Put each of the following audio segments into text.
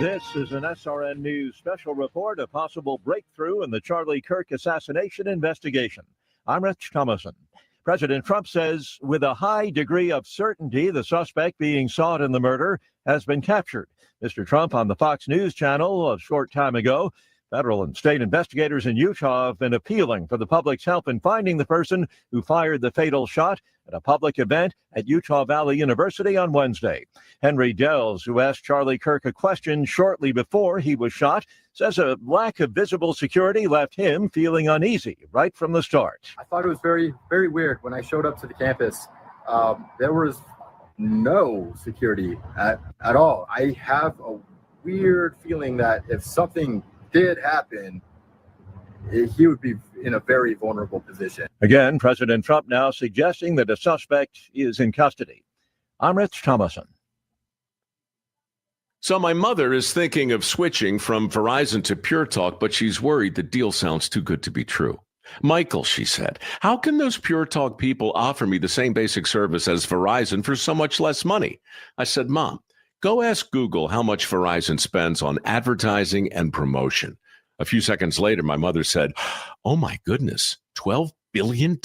This is an SRN News special report, a possible breakthrough in the Charlie Kirk assassination investigation. I'm Rich Thomason. President Trump says with a high degree of certainty the suspect being sought in the murder has been captured. Mr. Trump on the Fox News channel a short time ago. Federal and state investigators in Utah have been appealing for the public's help in finding the person who fired the fatal shot at a public event at Utah Valley University on Wednesday. Henry Dells, who asked Charlie Kirk a question shortly before he was shot, says a lack of visible security left him feeling uneasy right from the start. I thought it was very, very weird when I showed up to the campus. There was no security at all. I have a weird feeling that if something did happen, he would be in a very vulnerable position. Again, President Trump now suggesting that a suspect is in custody. I'm Rich Thomason. So my mother is thinking of switching from Verizon to Pure Talk, but she's worried the deal sounds too good to be true. Michael, she said, how can those Pure Talk people offer me the same basic service as Verizon for so much less money? I said, Mom, go ask Google how much Verizon spends on advertising and promotion. A few seconds later, my mother said, oh my goodness, $12 billion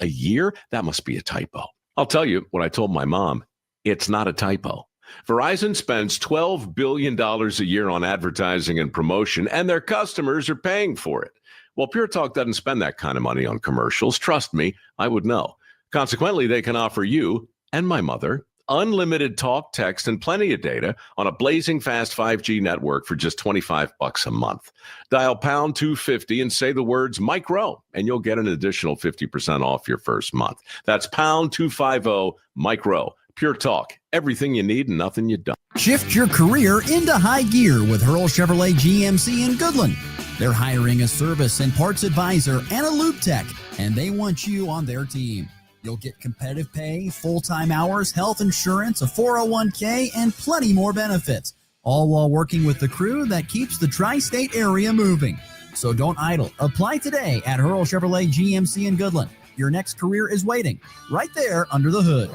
a year? That must be a typo. I'll tell you what I told my mom. It's not a typo. Verizon spends $12 billion a year on advertising and promotion, and their customers are paying for it. Well, Pure Talk doesn't spend that kind of money on commercials. Trust me, I would know. Consequently, they can offer you and my mother unlimited talk, text, and plenty of data on a blazing fast 5G network for just $25 a month. Dial pound 250 and say the words Mike Rowe, and you'll get an additional 50% off your first month. That's pound 250 Mike Rowe. Pure Talk, everything you need and nothing you don't. Shift your career into high gear with Hurl Chevrolet GMC in Goodland. They're hiring a service and parts advisor and a loop tech, and they want you on their team. You'll get competitive pay, full-time hours, health insurance, a 401k, and plenty more benefits, all while working with the crew that keeps the tri-state area moving. So don't idle. Apply today at Hurl Chevrolet GMC in Goodland. Your next career is waiting right there under the hood.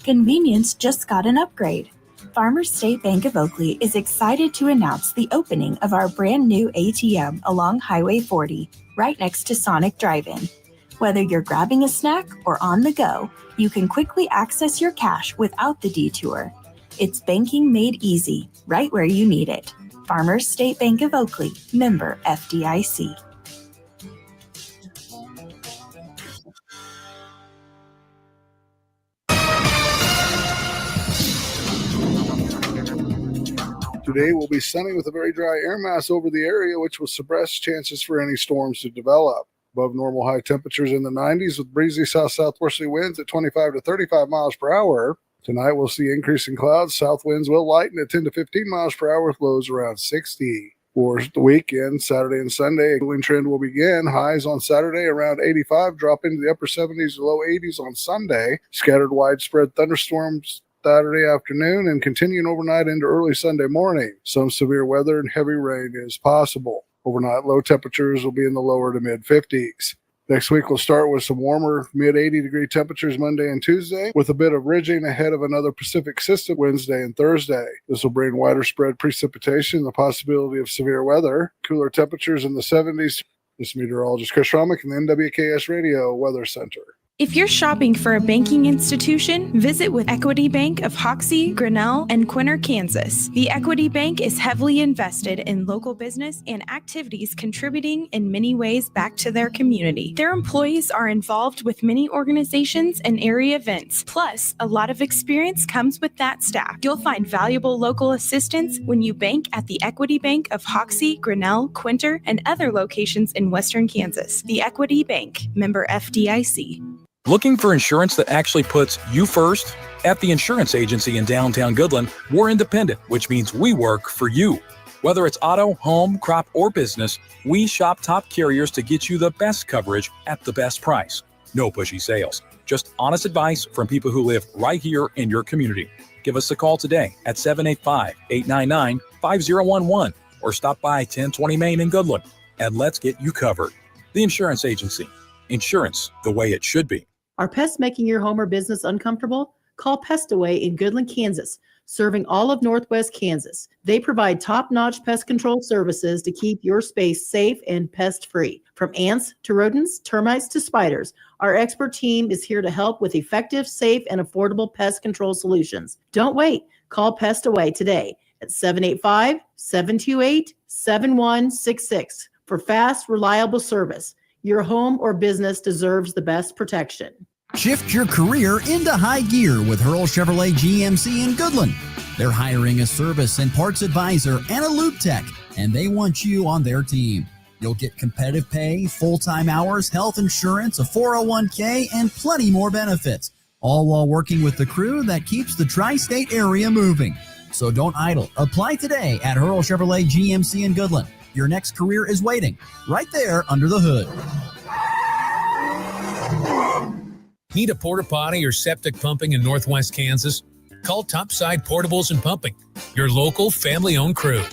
Convenience just got an upgrade. Farmers State Bank of Oakley is excited to announce the opening of our brand new ATM along Highway 40, right next to Sonic Drive-In. Whether you're grabbing a snack or on the go, you can quickly access your cash without the detour. It's banking made easy, right where you need it. Farmers State Bank of Oakley, member FDIC. Today will be sunny with a very dry air mass over the area, which will suppress chances for any storms to develop. Above normal high temperatures in the 90s with breezy south-southwesterly winds at 25 to 35 miles per hour. Tonight we'll see increasing clouds. South winds will lighten at 10 to 15 miles per hour with lows around 60. For the weekend, Saturday and Sunday, a cooling trend will begin. Highs on Saturday around 85, drop into the upper 70s to low 80s on Sunday. Scattered widespread thunderstorms Saturday afternoon and continuing overnight into early Sunday morning. Some severe weather and heavy rain is possible. Overnight low temperatures will be in the lower to mid 50s. Next week we'll start with some warmer mid 80 degree temperatures Monday and Tuesday with a bit of ridging ahead of another Pacific system Wednesday and Thursday. This will bring wider spread precipitation and the possibility of severe weather. Cooler temperatures in the 70s. This is meteorologist Chris Romick in the NWKS Radio Weather Center. If you're shopping for a banking institution, visit with Equity Bank of Hoxie, Grinnell, and Quinter, Kansas. The Equity Bank is heavily invested in local business and activities contributing in many ways back to their community. Their employees are involved with many organizations and area events. Plus, a lot of experience comes with that staff. You'll find valuable local assistance when you bank at the Equity Bank of Hoxie, Grinnell, Quinter, and other locations in Western Kansas. The Equity Bank, member FDIC. Looking for insurance that actually puts you first? At the insurance agency in downtown Goodland, we're independent, which means we work for you. Whether it's auto, home, crop, or business, we shop top carriers to get you the best coverage at the best price. No pushy sales, just honest advice from people who live right here in your community. Give us a call today at 785-899-5011 or stop by 1020 Main in Goodland and let's get you covered. The insurance agency. Insurance the way it should be. Are pests making your home or business uncomfortable? Call Pest Away in Goodland, Kansas, serving all of Northwest Kansas. They provide top-notch pest control services to keep your space safe and pest-free. From ants to rodents, termites to spiders, our expert team is here to help with effective, safe, and affordable pest control solutions. Don't wait. Call Pest Away today at 785-728-7166 for fast, reliable service. Your home or business deserves the best protection. Shift your career into high gear with Hurl Chevrolet GMC in Goodland. They're hiring a service and parts advisor and a lube tech, and they want you on their team. You'll get competitive pay, full-time hours, health insurance, a 401k, and plenty more benefits, all while working with the crew that keeps the tri-state area moving. So don't idle. Apply today at Hurl Chevrolet GMC in Goodland. Your next career is waiting right there under the hood. Need a porta potty or septic pumping in Northwest Kansas? Call Topside Portables and Pumping, your local family-owned crew.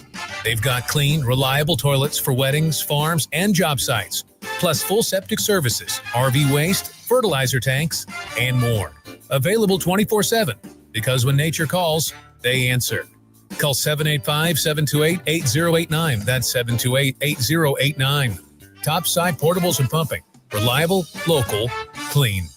They've got clean, reliable toilets for weddings, farms, and job sites, plus full septic services, RV waste, fertilizer tanks, and more. Available 24/7, because when nature calls, they answer. Call 785-728-8089. That's 728-8089. Topside Portables and Pumping. Reliable, local, clean.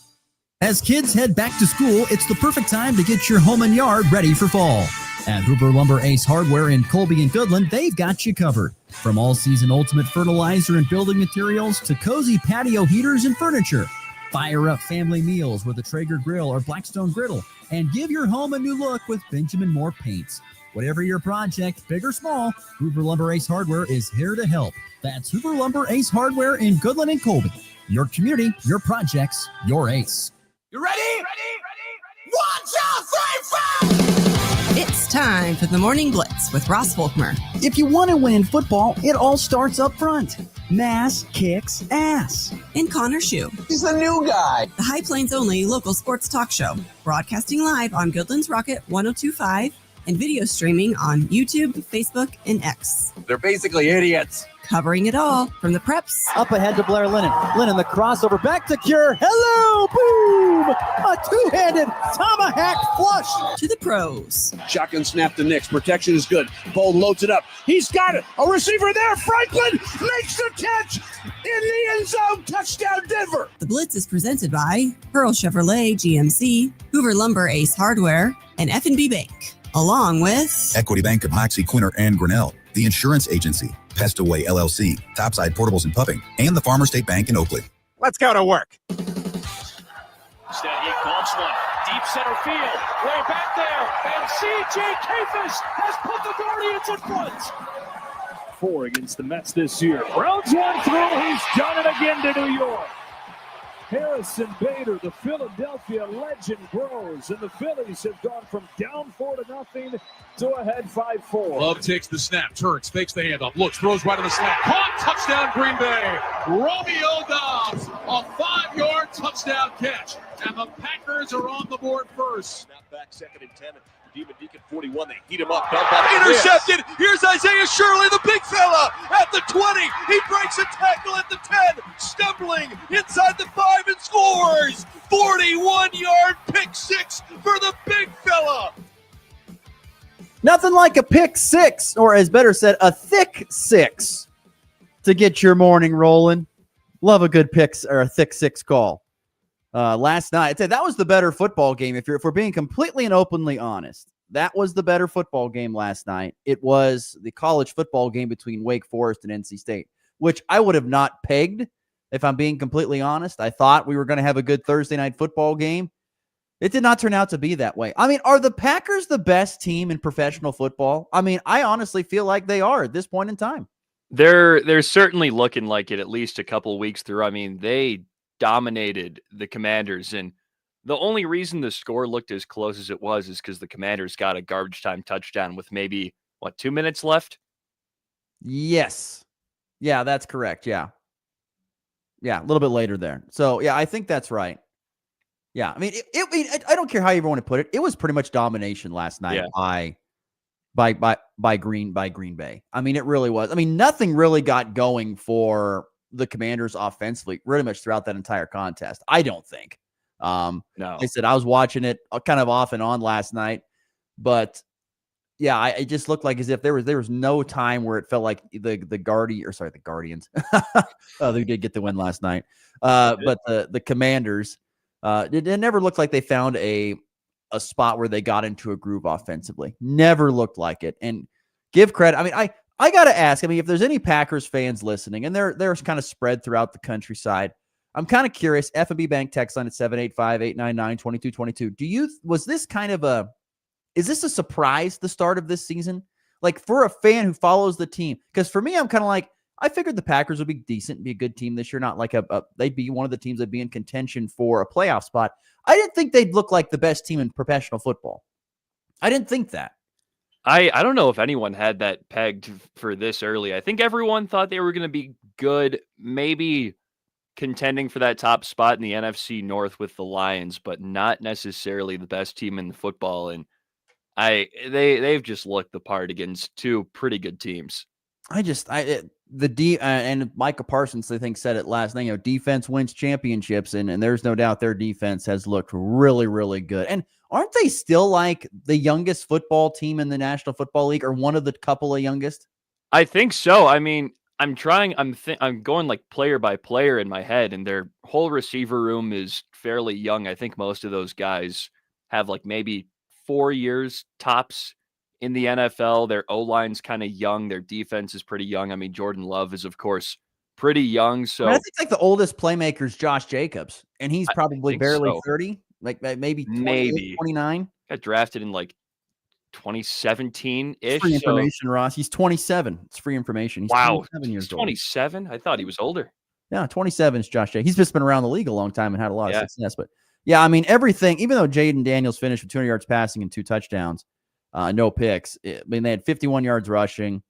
As kids head back to school, it's the perfect time to get your home and yard ready for fall. At Hoover Lumber Ace Hardware in Colby and Goodland, they've got you covered. From all-season ultimate fertilizer and building materials to cozy patio heaters and furniture. Fire up family meals with a Traeger grill or Blackstone griddle and give your home a new look with Benjamin Moore paints. Whatever your project, big or small, Hoover Lumber Ace Hardware is here to help. That's Hoover Lumber Ace Hardware in Goodland and Colby. Your community, your projects, your ace. You ready? Ready? 1, 2, 3, 4! It's time for the Morning Blitz with Ross Volkmer. If you want to win in football, it all starts up front. Mass kicks ass. And Connor Schuh. He's the new guy. The High Plains only local sports talk show. Broadcasting live on Goodland's Rocket 102.5 and video streaming on YouTube, Facebook, and X. They're basically idiots. Covering it all from the preps. Up ahead to Blair Lennon. Lennon, the crossover back to Cure. Hello, boom! A two-handed tomahawk flush. To the pros. Shotgun snap to Nix. Protection is good. Bold loads it up. He's got it. A receiver there. Franklin makes the catch in the end zone. Touchdown, Denver. The Blitz is presented by Hurl Chevrolet GMC, Hoover Lumber Ace Hardware, and F&B Bank. Along with Equity Bank of Hoxie, Quinter, and Grinnell, the Insurance Agency, Pest Away LLC, Topside Portables and Pumping, and the Farmer State Bank in Oakley. Let's go to work. Instead, he calls one. Deep center field. Way back there. And C.J. Kafis has put the Guardians in front. 4 against the Mets this year. Rounds one through. He's done it again to New York. Harrison Bader, the Philadelphia legend, grows, and the Phillies have gone from down 4-0 to ahead 5-4. Love takes the snap, turns, fakes the handoff, looks, throws right on the snap. Caught, touchdown Green Bay. Romeo Dobbs, a 5-yard touchdown catch, and the Packers are on the board first. Snap back, 2nd and 10. Demon Deacon 41, they heat him up. Intercepted. Here's Isaiah Shirley, the big fella, at the 20. He breaks a tackle at the 10, stumbling inside the 5 and scores. 41-yard pick 6 for the big fella. Nothing like a pick six, or as better said, a thick six to get your morning rolling. Love a good pick or a thick six call. Last night, I'd say that was the better football game. If we're being completely and openly honest, that was the better football game last night. It was the college football game between Wake Forest and NC State, which I would have not pegged if I'm being completely honest. I thought we were going to have a good Thursday night football game. It did not turn out to be that way. I mean, are the Packers the best team in professional football? I mean, I honestly feel like they are at this point in time. They're certainly looking like it, at least a couple of weeks through. I mean, they dominated the Commanders, and the only reason the score looked as close as it was is because the Commanders got a garbage time touchdown with maybe 2 minutes left. Yes, yeah, that's correct. Yeah, a little bit later there. So yeah, I think that's right. Yeah, I mean, I don't care how you want to put it. It was pretty much domination last night by Green Bay. I mean, it really was. I mean, nothing really got going for the Commanders offensively pretty much throughout that entire contest. I don't think. No. Like I said, I was watching it kind of off and on last night, but yeah, it just looked like as if there was no time where it felt like the Guardians. They did get the win last night. But the Commanders, it never looked like they found a spot where they got into a groove offensively. Never looked like it. And give credit. I mean, I got to ask, if there's any Packers fans listening, and they're kind of spread throughout the countryside, I'm kind of curious. F&B Bank text line at 785-899-2222. Was this kind of is this a surprise, the start of this season? Like, for a fan who follows the team? Because for me, I'm kind of like, I figured the Packers would be decent, be a good team this year. Not like they'd be one of the teams that'd be in contention for a playoff spot. I didn't think they'd look like the best team in professional football. I didn't think that. I don't know if anyone had that pegged for this early. I think everyone thought they were going to be good, maybe contending for that top spot in the NFC North with the Lions, but not necessarily the best team in football. And they've just looked the part against two pretty good teams. And Micah Parsons, I think, said it last night. Defense wins championships, and there's no doubt their defense has looked really, really good. And aren't they still like the youngest football team in the National Football League, or one of the couple of youngest? I think so. I mean, I'm going like player by player in my head, and their whole receiver room is fairly young. I think most of those guys have like maybe 4 years tops in the NFL. Their O-line's kind of young. Their defense is pretty young. I mean, Jordan Love is, of course, pretty young. So I think like the oldest playmaker is Josh Jacobs, and he's probably barely 30, like maybe 29. Got drafted in like 2017-ish. Free information, Ross. He's 27. It's free information. He's 27 years old. 27? I thought he was older. Yeah, 27 is Josh Jacobs. He's just been around the league a long time and had a lot of success. But yeah, I mean, everything, even though Jaden Daniels finished with 200 yards passing and 2 touchdowns, no picks. They had 51 yards rushing.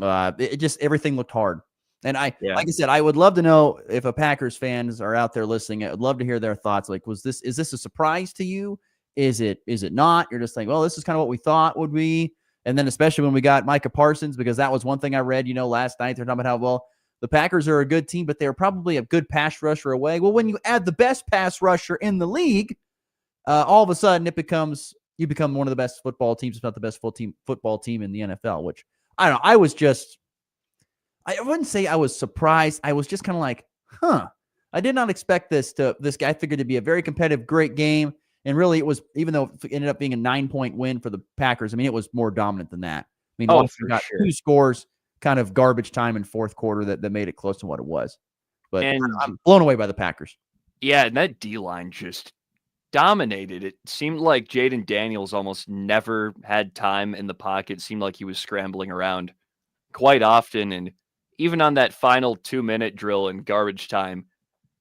Everything looked hard. And like I said, I would love to know if a Packers fans are out there listening. I would love to hear their thoughts. Like, is this a surprise to you? Is it not? You're just like, well, this is kind of what we thought would be. And then especially when we got Micah Parsons, because that was one thing I read, last night. They're talking about how, well, the Packers are a good team, but they're probably a good pass rusher away. Well, when you add the best pass rusher in the league, all of a sudden you become one of the best football teams, if not the best football team in the NFL, which I don't know. I wouldn't say I was surprised. I was just kind of like, I did not expect this guy. I figured it'd be a very competitive, great game. And really, it was, even though it ended up being a 9-point win for the Packers, I mean, it was more dominant than that. I mean, Washington got 2 scores, kind of garbage time in fourth quarter that made it close to what it was. But I'm blown away by the Packers. Yeah, and that D-line just dominated. It seemed like Jaden Daniels almost never had time in the pocket. It seemed like he was scrambling around quite often. And even on that final 2-minute drill in garbage time,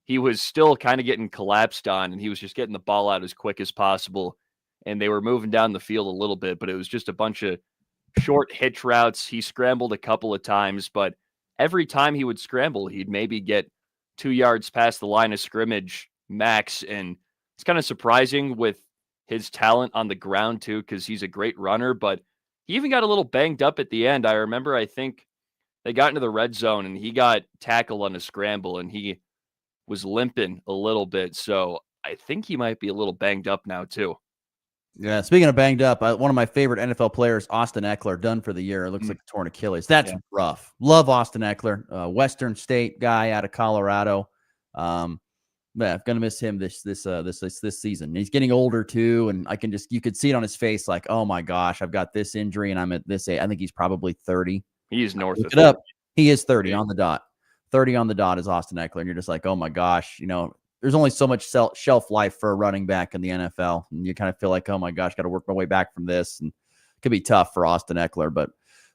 he was still kind of getting collapsed on, and he was just getting the ball out as quick as possible. And they were moving down the field a little bit, but it was just a bunch of short hitch routes. He scrambled a couple of times, but every time he would scramble, he'd maybe get 2 yards past the line of scrimmage max. And it's kind of surprising with his talent on the ground too, because he's a great runner, but he even got a little banged up at the end. I remember, I think they got into the red zone and he got tackled on a scramble and he was limping a little bit. So I think he might be a little banged up now too. Yeah, speaking of banged up, one of my favorite NFL players, Austin Eckler, done for the year. It looks like a torn Achilles. That's rough. Love Austin Eckler, Western State guy out of Colorado. I'm gonna miss him this season. He's getting older too, and you could see it on his face, like, oh my gosh, I've got this injury, and I'm at this age. I think he's probably 30. He's north of 30. Up. He is 30 on the dot. 30 on the dot is Austin Eckler, and you're just like, oh my gosh, there's only so much shelf life for a running back in the NFL. And you kind of feel like, oh my gosh, got to work my way back from this. And it could be tough for Austin Eckler. But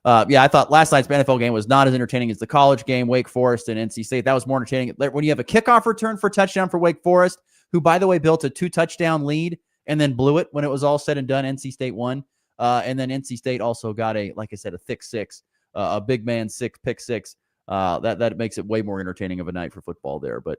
I thought last night's NFL game was not as entertaining as the college game, Wake Forest and NC State. That was more entertaining. When you have a kickoff return for a touchdown for Wake Forest, who, by the way, built a 2-touchdown lead and then blew it when it was all said and done. NC State won. And then NC State also got a thick six, a big man pick six. That makes it way more entertaining of a night for football there. But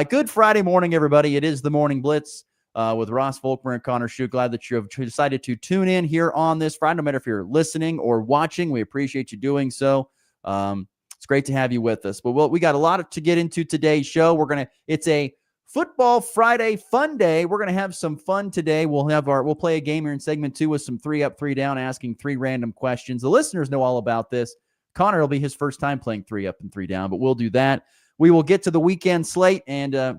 good Friday morning, everybody. It is the Morning Blitz with Ross Volkmer and Connor Schuh. Glad that you have decided to tune in here on this Friday. No matter if you're listening or watching, we appreciate you doing so. It's great to have you with us. But we got a lot to get into today's show. It's a Football Friday fun day. We're going to have some fun today. We'll play a game here in segment 2 with some 3 up, 3 down, asking 3 random questions. The listeners know all about this. Connor will be his first time playing 3 up and 3 down, but we'll do that. We will get to the weekend slate and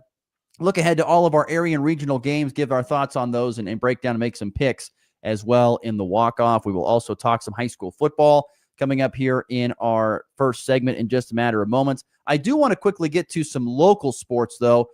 look ahead to all of our area and regional games, give our thoughts on those and break down and make some picks as well in the walk-off. We will also talk some high school football coming up here in our first segment in just a matter of moments. I do want to quickly get to some local sports, though,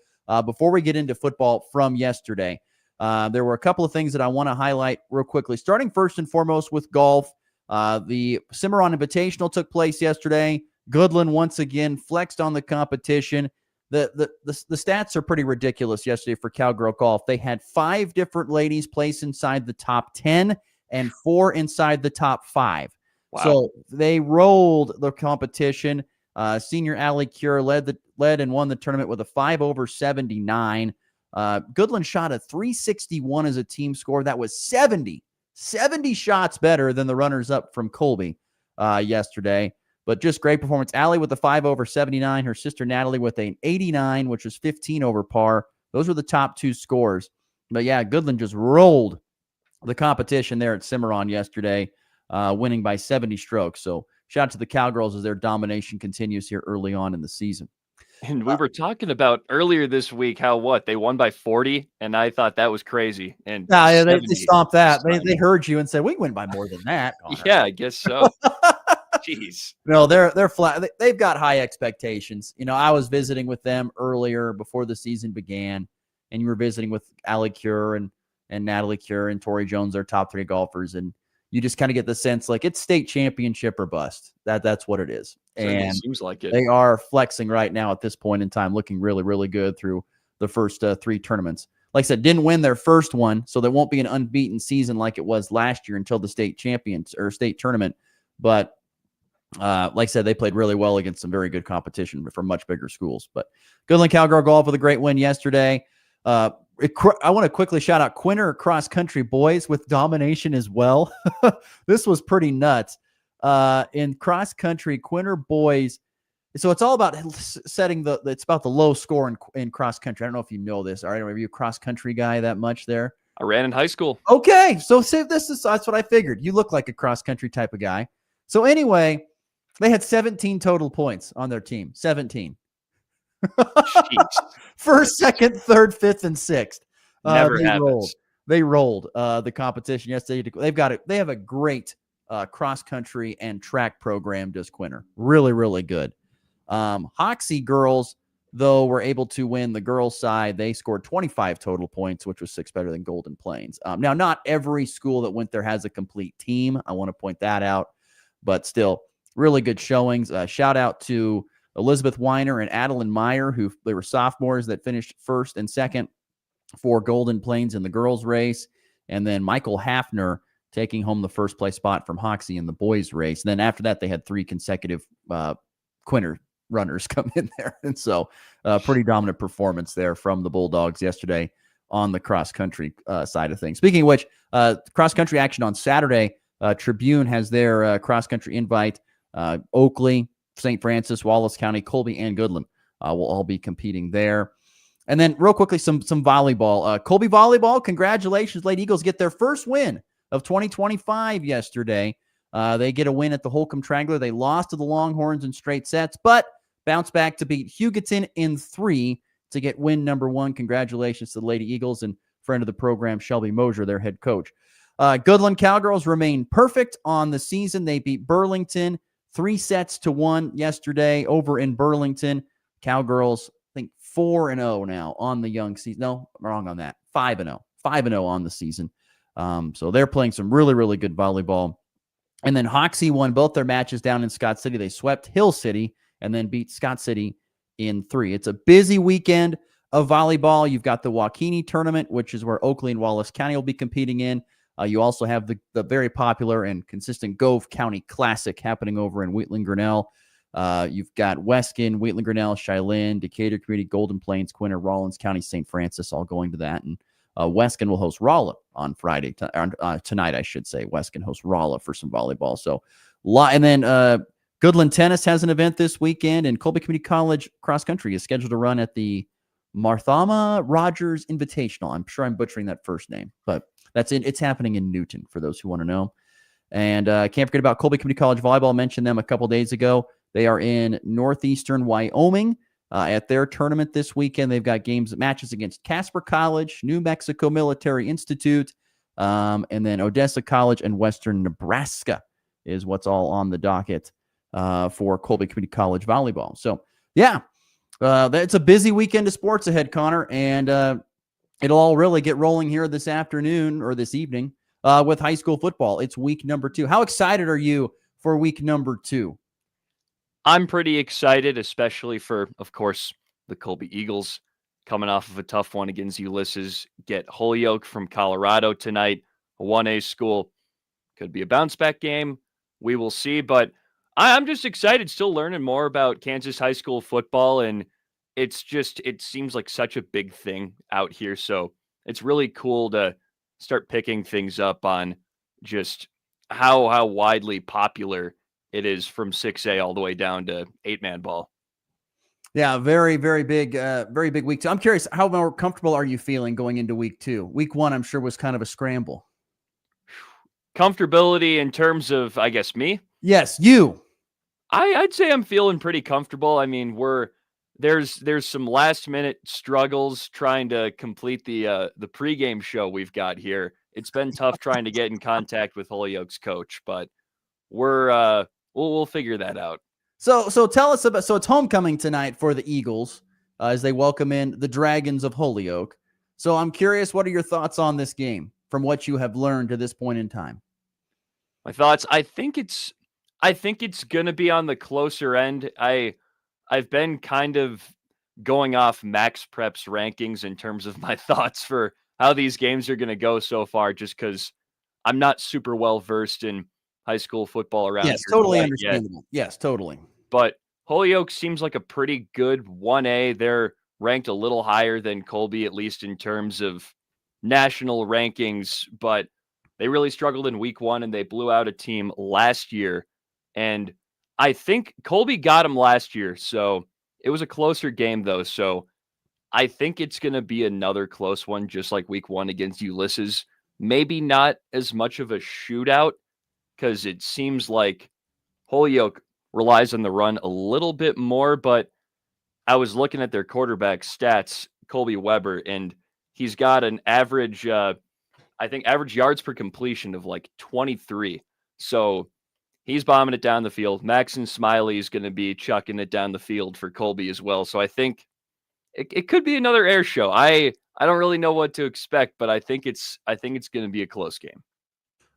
before we get into football from yesterday. There were a couple of things that I want to highlight real quickly, starting first and foremost with golf. The Cimarron Invitational took place yesterday. Goodland once again flexed on the competition. The stats are pretty ridiculous yesterday for Cowgirl Golf. They had 5 different ladies place inside the top 10 and 4 inside the top 5. Wow. So they rolled the competition. Senior Allie Cure led and won the tournament with a 5 over 79. Goodland shot a 361 as a team score. That was 70 shots better than the runners-up from Colby yesterday. But just great performance. Allie with a 5 over 79. Her sister Natalie with an 89, which was 15 over par. Those were the top 2 scores. But yeah, Goodland just rolled the competition there at Cimarron yesterday, winning by 70 strokes. So shout out to the Cowgirls as their domination continues here early on in the season. And we were talking about earlier this week how they won by 40, and I thought that was crazy. And they stomped that. They heard you and said, we win by more than that. Yeah, I guess so. Jeez. No, they're flat. They've got high expectations. I was visiting with them earlier before the season began, and you were visiting with Allie Cure and Natalie Cure and Tori Jones, their top 3 golfers, and you just kind of get the sense like it's state championship or bust. That's what it is. And seems like it. They are flexing right now at this point in time, looking really, really good through the first 3 tournaments. Like I said, didn't win their first one, so there won't be an unbeaten season like it was last year until the state champions or state tournament. But like I said, they played really well against some very good competition from much bigger schools. But Goodland Cowgirl Golf with a great win yesterday. I want to quickly shout out Quinter cross country boys with domination as well. This was pretty nuts. In cross country, Quinter boys. So it's all about setting it's about the low score in cross country. I don't know if you know this. All right, are you a cross country guy that much there? I ran in high school. Okay, so that's what I figured. You look like a cross country type of guy. So anyway, they had 17 total points on their team. 17. First, second, third, fifth, and sixth. Never happens. They rolled the competition yesterday. They have a great cross country and track program. Does Quinter really, really good? Hoxie girls, though, were able to win the girls' side. They scored 25 total points, which was 6 better than Golden Plains. Now, not every school that went there has a complete team. I want to point that out, but still, really good showings. Shout out to Elizabeth Weiner and Adeline Meyer, they were sophomores that finished first and second for Golden Plains in the girls' race. And then Michael Hafner taking home the first place spot from Hoxie in the boys' race. And then after that, they had 3 consecutive Quinter runners come in there. And so pretty dominant performance there from the Bulldogs yesterday on the cross-country side of things. Speaking of which, cross-country action on Saturday, Tribune has their cross-country invite. Oakley, St. Francis, Wallace County, Colby, and Goodland will all be competing there. And then real quickly, some volleyball. Colby volleyball, congratulations. Lady Eagles get their first win of 2025 yesterday. They get a win at the Holcomb Trangler. They lost to the Longhorns in straight sets, but bounced back to beat Hugoton in 3 to get win number 1. Congratulations to the Lady Eagles and friend of the program, Shelby Mosier, their head coach. Goodland Cowgirls remain perfect on the season. They beat Burlington 3-1 yesterday over in Burlington. Cowgirls, I think 4-0 now on the young season. No, I'm wrong on that. 5-0. 5-0 on the season. So they're playing some really, really good volleyball. And then Hoxie won both their matches down in Scott City. They swept Hill City and then beat Scott City in 3. It's a busy weekend of volleyball. You've got the Waukene tournament, which is where Oakley and Wallace County will be competing in. You also have the very popular and consistent Gove County Classic happening over in Wheatland-Grinnell. You've got Weskin, Wheatland-Grinnell, Cheylin, Decatur Community, Golden Plains, Quinter, Rawlins County, St. Francis, all going to that. And Weskin will host Rolla on Friday, tonight, I should say. Weskin hosts Rolla for some volleyball. So, and then Goodland Tennis has an event this weekend, and Colby Community College cross country is scheduled to run at the Marthama Rogers Invitational. I'm sure I'm butchering that first name, but it's happening in Newton for those who want to know. And can't forget about Colby Community College Volleyball. I mentioned them a couple days ago. They are in northeastern Wyoming at their tournament this weekend. They've got matches against Casper College, New Mexico Military Institute, and then Odessa College and Western Nebraska is what's all on the docket for Colby Community College Volleyball. So, yeah. It's a busy weekend of sports ahead, Connor, and it'll all really get rolling here this afternoon or this evening with high school football. It's week number 2. How excited are you for week number 2? I'm pretty excited, especially for, of course, the Colby Eagles coming off of a tough one against Ulysses. Get Holyoke from Colorado tonight, a 1A school. Could be a bounce-back game. We will see, but I'm just excited, still learning more about Kansas high school football, and it seems like such a big thing out here. So it's really cool to start picking things up on just how widely popular it is from 6A all the way down to 8-man ball. Yeah, very, very big week 2. I'm curious, how more comfortable are you feeling going into week 2? Week 1, I'm sure, was kind of a scramble. Comfortability in terms of, I guess, me? Yes, you. I'd say I'm feeling pretty comfortable. I mean, there's some last minute struggles trying to complete the pregame show we've got here. It's been tough trying to get in contact with Holyoke's coach, but we'll figure that out. So tell us about. So it's homecoming tonight for the Eagles as they welcome in the Dragons of Holyoke. So I'm curious, what are your thoughts on this game from what you have learned to this point in time? My thoughts. I think it's going to be on the closer end. I've been kind of going off Max Prep's rankings in terms of my thoughts for how these games are going to go so far, just because I'm not super well versed in high school football around here. Yes, totally understandable. Yes, totally. But Holyoke seems like a pretty good 1A. They're ranked a little higher than Colby, at least in terms of national rankings, but they really struggled in week 1 and they blew out a team last year. And I think Colby got him last year, so it was a closer game, though. So I think it's going to be another close one, just like week 1 against Ulysses. Maybe not as much of a shootout, because it seems like Holyoke relies on the run a little bit more. But I was looking at their quarterback stats, Colby Weber, and he's got an average, average yards per completion of like 23. So he's bombing it down the field. Maxon Smiley is going to be chucking it down the field for Colby as well. So I think it could be another air show. I don't really know what to expect, but I think it's going to be a close game.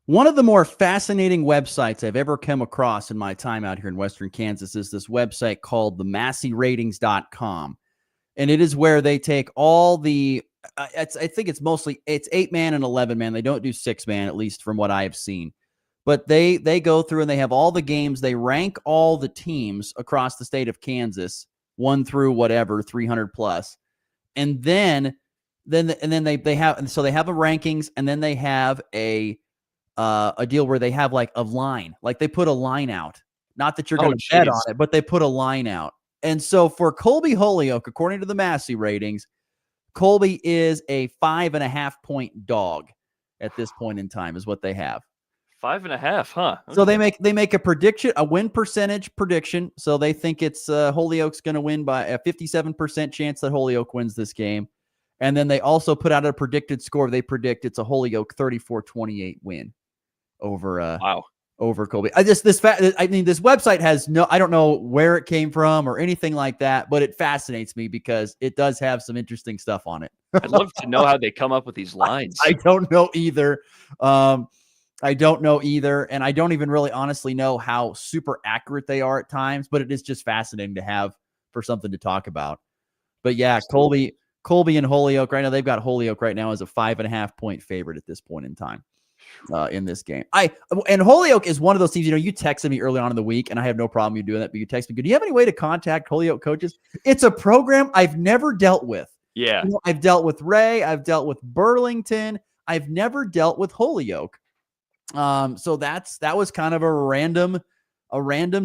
One of the more fascinating websites I've ever come across in my time out here in Western Kansas is this website called the MasseyRatings.com. And it is where they take all the, I think it's 8-man and 11-man. They don't do 6-man, at least from what I have seen. But they go through and they have all the games. They rank all the teams across the state of Kansas, 1 through whatever, 300 plus. And then they have a rankings, and then they have a deal where they have like a line, like they put a line out. Not that you're going to bet on it, but they put a line out. And so for Colby Holyoke, according to the Massey ratings, Colby is a 5.5 point dog at this point in time, is what they have. 5.5, huh? Okay. So they make a prediction, a win percentage prediction. So they think it's Holyoke's going to win by a 57% chance that Holyoke wins this game. And then they also put out a predicted score. They predict it's a Holyoke 34-28 win over Colby. This website has I don't know where it came from or anything like that, but it fascinates me because it does have some interesting stuff on it. I'd love to know how they come up with these lines. I don't know either. And I don't even really honestly know how super accurate they are at times, but it is just fascinating to have for something to talk about. But yeah, Colby and Holyoke right now, they've got Holyoke right now as a 5.5 point favorite at this point in time in this game. And Holyoke is one of those teams, you texted me early on in the week, and I have no problem you doing that, but you text me, do you have any way to contact Holyoke coaches? It's a program I've never dealt with. Yeah. I've dealt with Ray. I've dealt with Burlington. I've never dealt with Holyoke. So that was kind of a random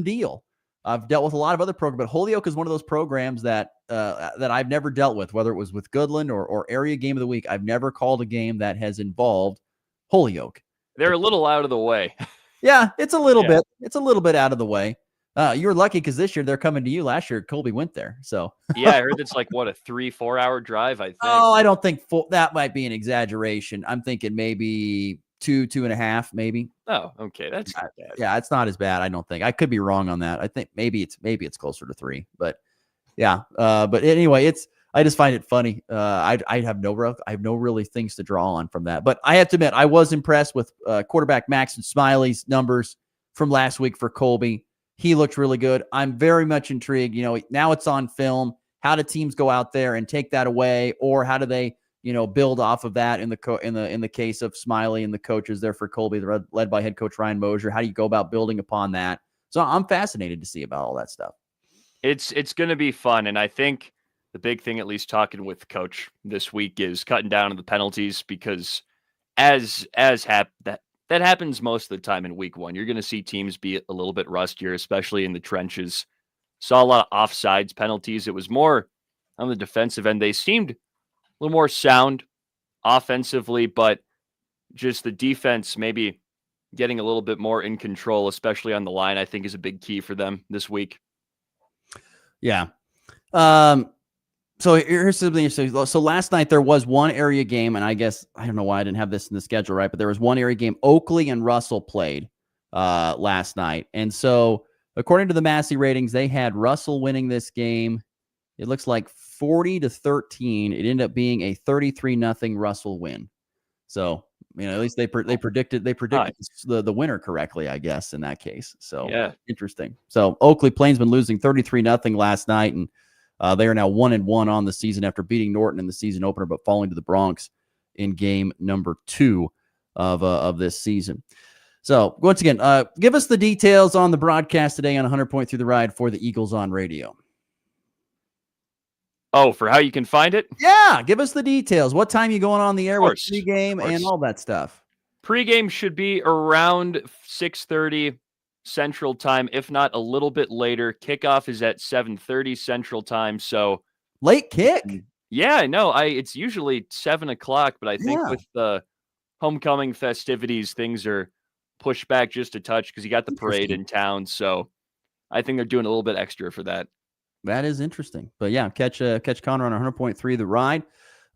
deal. I've dealt with a lot of other programs, but Holyoke is one of those programs that I've never dealt with, whether it was with Goodland or area game of the week. I've never called a game that has involved Holyoke. They're a little out of the way. Yeah, it's a little bit. It's a little bit out of the way. You were lucky because this year they're coming to you. Last year, Colby went there. So yeah, I heard it's like what, a 3-4 hour drive. I think. Oh, I don't think that might be an exaggeration. I'm thinking maybe 2.5, maybe. Oh, okay, that's not bad. Yeah, it's not as bad. I don't think. I could be wrong on that. I think maybe it's closer to 3. But yeah. But anyway, I just find it funny. I have no really things to draw on from that. But I have to admit, I was impressed with quarterback Maxon Smiley's numbers from last week for Colby. He looked really good. I'm very much intrigued. Now it's on film. How do teams go out there and take that away, or how do they, build off of that in the case of Smiley and the coaches there for Colby, led by head coach Ryan Mosier? How do you go about building upon that? So I'm fascinated to see about all that stuff. It's going to be fun, and I think the big thing, at least talking with coach this week, is cutting down on the penalties, because that happens most of the time in week 1. You're going to see teams be a little bit rustier, especially in the trenches. Saw a lot of offsides penalties. It was more on the defensive end. They seemed a little more sound offensively, but just the defense maybe getting a little bit more in control, especially on the line, I think is a big key for them this week. Yeah. So here's something interesting. So last night there was one area game, and I guess I don't know why I didn't have this in the schedule, right? But there was one area game. Oakley and Russell played last night, and so according to the Massey ratings, they had Russell winning this game. It looks like 40-13. It ended up being a 33-0 Russell win. So at least they predicted the winner correctly, I guess, in that case. So yeah, interesting. So Oakley Plainsman losing 33-0 last night, and they are now 1-1 on the season after beating Norton in the season opener, but falling to the Bronx in game number 2 of this season. So once again, give us the details on the broadcast today on 100 Point Through the Ride for the Eagles on Radio. Oh, for how you can find it? Yeah, give us the details. What time you going on the air with pregame and all that stuff? Pregame should be around 6:30 Central Time, if not a little bit later. Kickoff is at 7:30 Central Time, so late kick. Yeah, I know. It's usually 7:00, but I think with the homecoming festivities, things are pushed back just a touch because you got the parade in town. So I think they're doing a little bit extra for that. That is interesting. But yeah, catch Connor on 100.3 The Ride.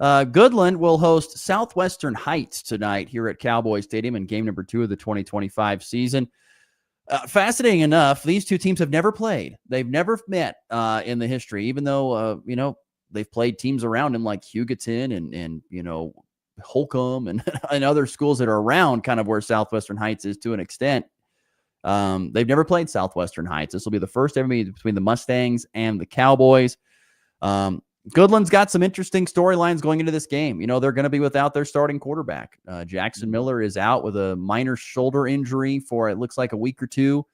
Goodland will host Southwestern Heights tonight here at Cowboy Stadium in game number 2 of the 2025 season. Fascinating enough, these two teams have never played. They've never met in the history, even though, they've played teams around them like Hugoton and Holcomb and other schools that are around kind of where Southwestern Heights is to an extent. They've never played Southwestern Heights. This will be the first ever meeting between the Mustangs and the Cowboys. Goodland's got some interesting storylines going into this game. They're going to be without their starting quarterback. Jackson Miller is out with a minor shoulder injury for, it looks like, a week or 2.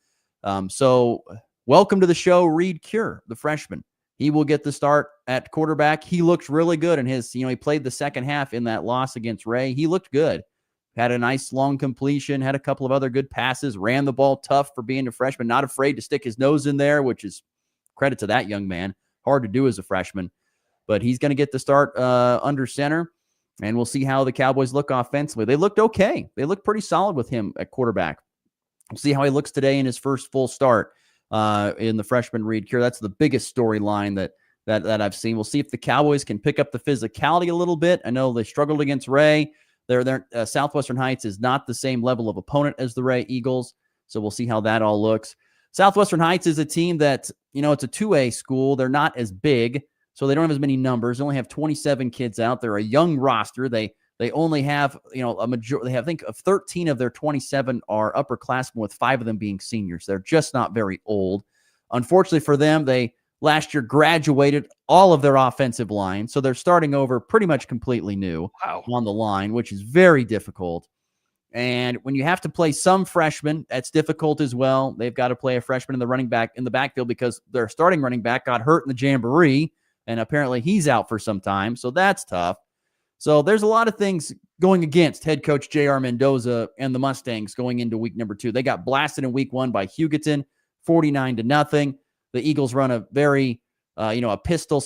So welcome to the show, Reed Cure, the freshman. He will get the start at quarterback. He looked really good in his, he played the second half in that loss against Ray. He looked good. Had a nice long completion, had a couple of other good passes, ran the ball tough for being a freshman, not afraid to stick his nose in there, which is credit to that young man. Hard to do as a freshman. But he's going to get the start under center, and we'll see how the Cowboys look offensively. They looked okay. They looked pretty solid with him at quarterback. We'll see how he looks today in his first full start in the freshman Reed Cure. That's the biggest storyline that I've seen. We'll see if the Cowboys can pick up the physicality a little bit. I know they struggled against Ray. Southwestern Heights is not the same level of opponent as the Ray Eagles, so we'll see how that all looks. Southwestern Heights is a team that, it's a 2A school. They're not as big, so they don't have as many numbers. They only have 27 kids out. They're a young roster. They only have, a majority. They have, I think, of 13 of their 27 are upperclassmen, with 5 of them being seniors. They're just not very old. Unfortunately for them, they last year graduated all of their offensive line, so they're starting over pretty much completely new on the line, which is very difficult. And when you have to play some freshmen, that's difficult as well. They've got to play a freshman in the backfield because their starting running back got hurt in the jamboree, and apparently he's out for some time, so that's tough. So there's a lot of things going against head coach J.R. Mendoza and the Mustangs going into week number 2. They got blasted in week 1 by Hugoton, 49-0. the Eagles run a very, a pistol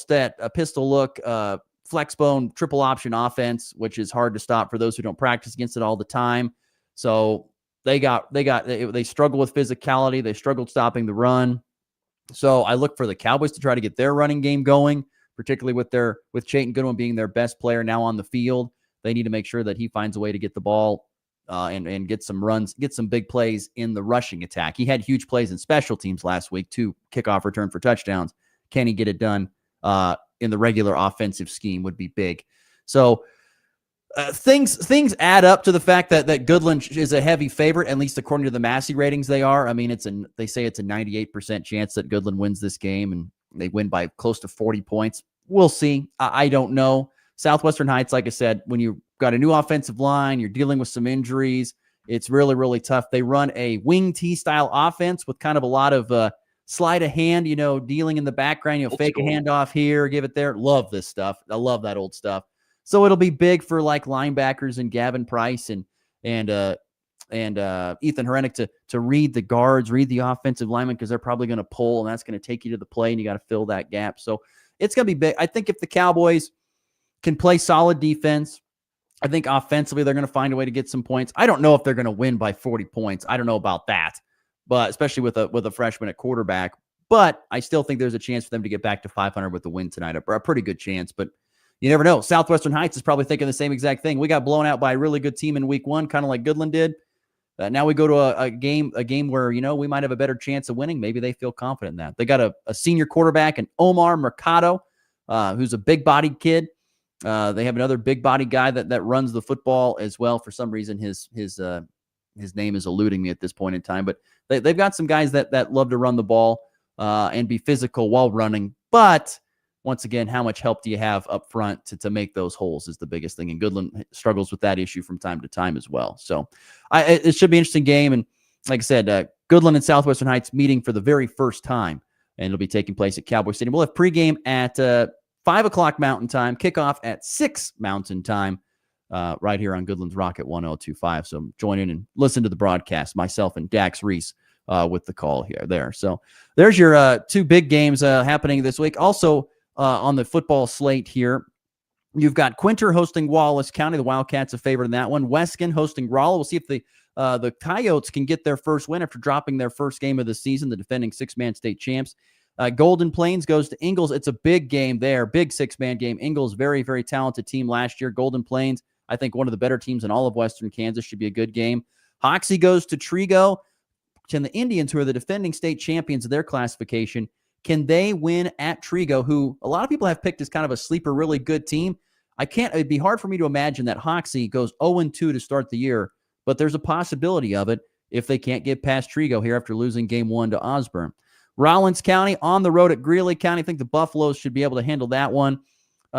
look, flex bone, triple option offense, which is hard to stop for those who don't practice against it all the time. So they struggle with physicality. They struggled stopping the run. So I look for the Cowboys to try to get their running game going, particularly with Chayton Goodwin being their best player now on the field. They need to make sure that he finds a way to get the ball and get some runs, get some big plays in the rushing attack. He had huge plays in special teams last week, 2 kickoff return for touchdowns. Can he get it done in the regular offensive scheme would be big. So things add up to the fact that Goodland is a heavy favorite, at least according to the Massey ratings they are. I mean, they say it's a 98% chance that Goodland wins this game, and they win by close to 40 points. We'll see. I don't know. Southwestern Heights, like I said, when you've got a new offensive line, you're dealing with some injuries, it's really, really tough. They run a wing T style offense with kind of a lot of sleight of hand, dealing in the background, fake a handoff here, give it there. Love this stuff. I love that old stuff. So it'll be big for like linebackers and Gavin Price and Ethan Hrenek to read the guards, read the offensive linemen, because they're probably going to pull, and that's going to take you to the play, and you got to fill that gap. So it's going to be big. I think if the Cowboys can play solid defense, I think offensively they're going to find a way to get some points. I don't know if they're going to win by 40 points. I don't know about that, but especially with a freshman at quarterback. But I still think there's a chance for them to get back to 500 with the win tonight. A pretty good chance, but you never know. Southwestern Heights is probably thinking the same exact thing. We got blown out by a really good team in week 1, kind of like Goodland did. Now we go to a game where, we might have a better chance of winning. Maybe they feel confident in that. They got a senior quarterback, and Omar Mercado, who's a big-bodied kid. They have another big-bodied guy that runs the football as well. For some reason, his name is eluding me at this point in time. But they've got some guys that love to run the ball and be physical while running. But once again, how much help do you have up front to make those holes is the biggest thing. And Goodland struggles with that issue from time to time as well. So it should be an interesting game. And like I said, Goodland and Southwestern Heights meeting for the very first time. And it'll be taking place at Cowboy Stadium. We'll have pregame at 5 o'clock Mountain Time, kickoff at 6 Mountain Time, right here on Goodland's Rocket 1025. So join in and listen to the broadcast, myself and Dax Reese with the call there. So there's your 2 big games happening this week. Also, on the football slate here, you've got Quinter hosting Wallace County. The Wildcats a favorite in that one. Weskin hosting Rolla. We'll see if the Coyotes can get their first win after dropping their first game of the season, the defending 6-man state champs. Golden Plains goes to Ingalls. It's a big game there, big 6-man game. Ingalls, very, very talented team last year. Golden Plains, I think one of the better teams in all of Western Kansas, should be a good game. Hoxie goes to Trigo. Can the Indians, who are the defending state champions of their classification, can they win at Trigo, who a lot of people have picked as kind of a sleeper, really good team? It'd be hard for me to imagine that Hoxie goes 0-2 to start the year, but there's a possibility of it if they can't get past Trigo here after losing game 1 to Osborne. Rollins County on the road at Greeley County. I think the Buffaloes should be able to handle that one.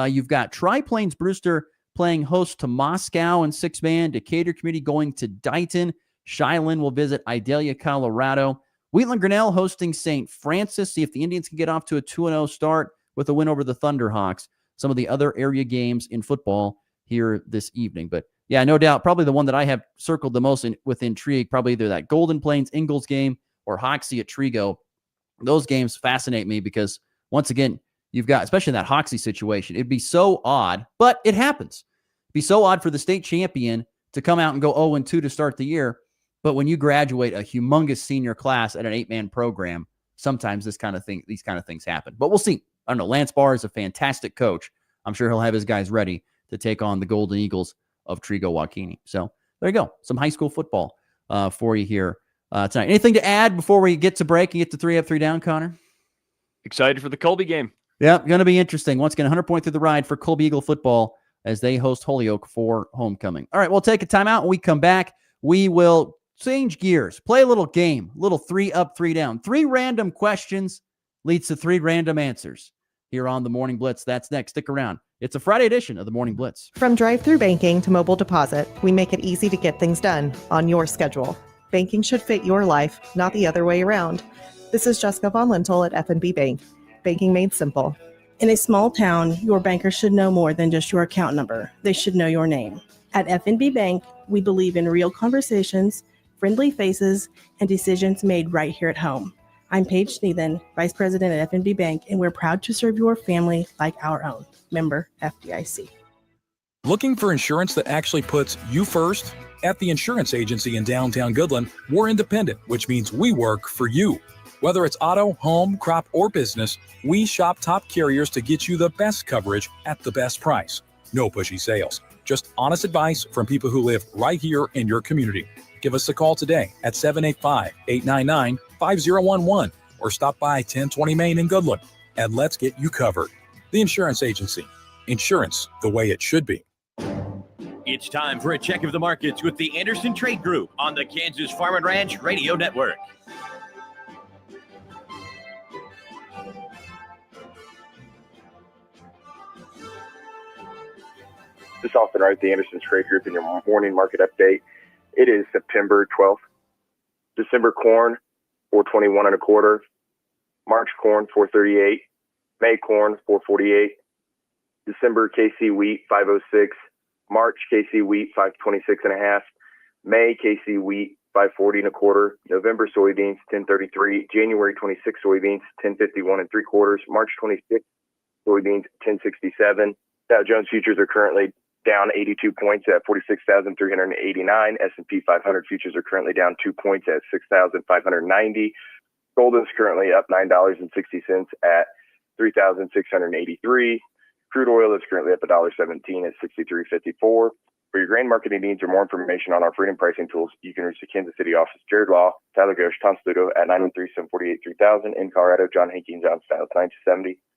You've got Tri-Plains Brewster playing host to Moscow in 6-man. Decatur Community going to Dighton. Shiloh will visit Idalia, Colorado. Wheatland Grinnell hosting St. Francis. See if the Indians can get off to a 2-0 start with a win over the Thunderhawks. Some of the other area games in football here this evening. But yeah, no doubt, probably the one that I have circled the most with intrigue, probably either that Golden Plains Ingalls game or Hoxie at Trigo. Those games fascinate me because, once again, you've got, especially in that Hoxie situation, it'd be so odd, but it happens. It'd be so odd for the state champion to come out and go 0-2 to start the year. But when you graduate a humongous senior class at an 8-man program, sometimes these kind of things happen. But we'll see. I don't know. Lance Barr is a fantastic coach. I'm sure he'll have his guys ready to take on the Golden Eagles of Trigo-Waukene. So there you go. Some high school football for you here tonight. Anything to add before we get to break and get to 3 up, 3 down, Connor? Excited for the Colby game. Yeah, going to be interesting. Once again, 100 point through the ride for Colby Eagle football as they host Holyoke for homecoming. All right, we'll take a timeout. When we come back, we will change gears, play a little game, little 3 up, 3 down. 3 random questions leads to 3 random answers here on the Morning Blitz. That's next. Stick around. It's a Friday edition of the Morning Blitz. From drive-through banking to mobile deposit, we make it easy to get things done on your schedule. Banking should fit your life, not the other way around. This is Jessica Von Lintel at F&B Bank. Banking made simple. In a small town, your banker should know more than just your account number. They should know your name. At F&B Bank, we believe in real conversations, friendly faces, and decisions made right here at home. I'm Paige Sneathen, Vice President at FNB Bank, and we're proud to serve your family like our own. Member FDIC. Looking for insurance that actually puts you first? At the insurance agency in downtown Goodland, we're independent, which means we work for you. Whether it's auto, home, crop, or business, we shop top carriers to get you the best coverage at the best price. No pushy sales, just honest advice from people who live right here in your community. Give us a call today at 785-899-5011 or stop by 1020 Main in Goodland and let's get you covered. The Insurance Agency. Insurance the way it should be. It's time for a check of the markets with the Anderson Trade Group on the Kansas Farm and Ranch Radio Network. This is Austin Wright, the Anderson Trade Group, in your morning market update. It is September 12th. December corn, 421 and a quarter. March corn, 438. May corn, 448. December KC wheat, 506. March KC wheat, 526 and a half. May KC wheat, 540 and a quarter. November soybeans, 1033. January 26 soybeans, 1051 and three quarters. March 26 soybeans, 1067. Dow Jones futures are currently down 82 points at 46,389. S&P 500 futures are currently down 2 points at 6,590. Gold is currently up $9.60 at 3,683. Crude oil is currently up $1.17 at 63.54. For your grain marketing needs or more information on our freedom pricing tools, you can reach the Kansas City office, Jared Law, Tyler Gosch, Tom Studo at 913-748-3000. In Colorado, John Hankins, John Stiles,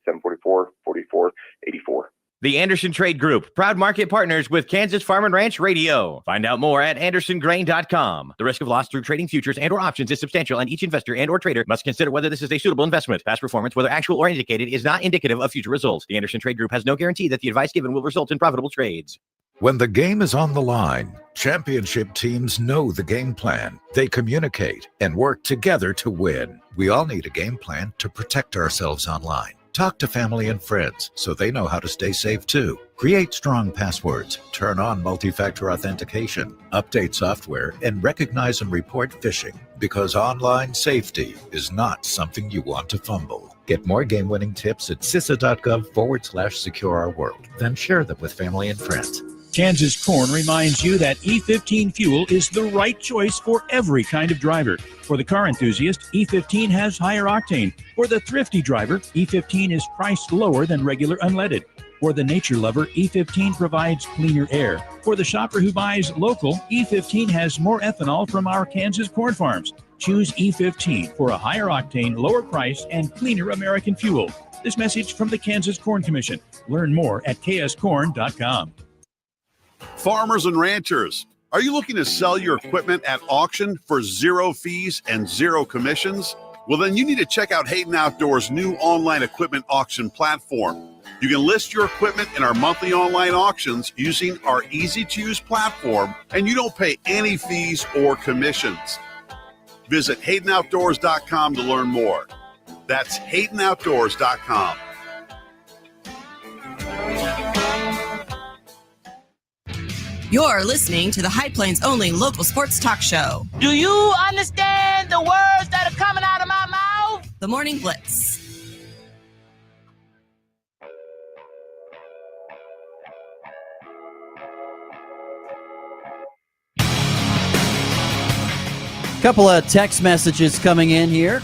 970-744-4484. The Anderson Trade Group, proud market partners with Kansas Farm and Ranch Radio. Find out more at andersongrain.com. The risk of loss through trading futures and or options is substantial, and each investor and or trader must consider whether this is a suitable investment. Past performance, whether actual or indicated, is not indicative of future results. The Anderson Trade Group has no guarantee that the advice given will result in profitable trades. When the game is on the line, championship teams know the game plan. They communicate and work together to win. We all need a game plan to protect ourselves online. Talk to family and friends so they know how to stay safe too. Create strong passwords, turn on multi-factor authentication, update software, and recognize and report phishing, because online safety is not something you want to fumble. Get more game-winning tips at CISA.gov/secure our world. Then share them with family and friends. Kansas Corn reminds you that E15 fuel is the right choice for every kind of driver. For the car enthusiast, E15 has higher octane. For the thrifty driver, E15 is priced lower than regular unleaded. For the nature lover, E15 provides cleaner air. For the shopper who buys local, E15 has more ethanol from our Kansas corn farms. Choose E15 for a higher octane, lower price, and cleaner American fuel. This message from the Kansas Corn Commission. Learn more at kscorn.com. Farmers and ranchers, are you looking to sell your equipment at auction for zero fees and zero commissions? Well, then you need to check out Hayden Outdoors' new online equipment auction platform. You can list your equipment in our monthly online auctions using our easy-to-use platform, and you don't pay any fees or commissions. Visit HaydenOutdoors.com to learn more. That's HaydenOutdoors.com. You're listening to the High Plains only local sports talk show. Do you understand the words that are coming out of my mouth? The Morning Blitz. Couple of text messages coming in here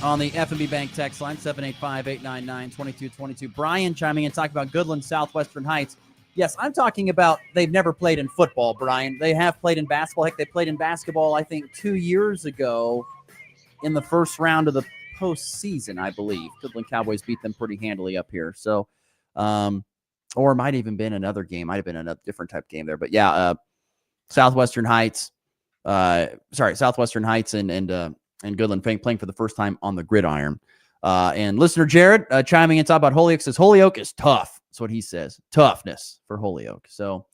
on the FNB Bank text line, 785-899-2222. Brian chiming in, talking about Goodland, Southwestern Heights. Yes, I'm talking about they've never played in football, Brian. They have played in basketball. Heck, they played in basketball, I think, 2 years ago in the first round of the postseason, I believe. Goodland Cowboys beat them pretty handily up here. So, or it might even been another game. Might have been a different type of game there. But, yeah, Southwestern Heights and Goodland playing for the first time on the gridiron. And listener Jared chiming in, talking about Holyoke, says Holyoke is tough. That's what he says. Toughness for Holyoke. So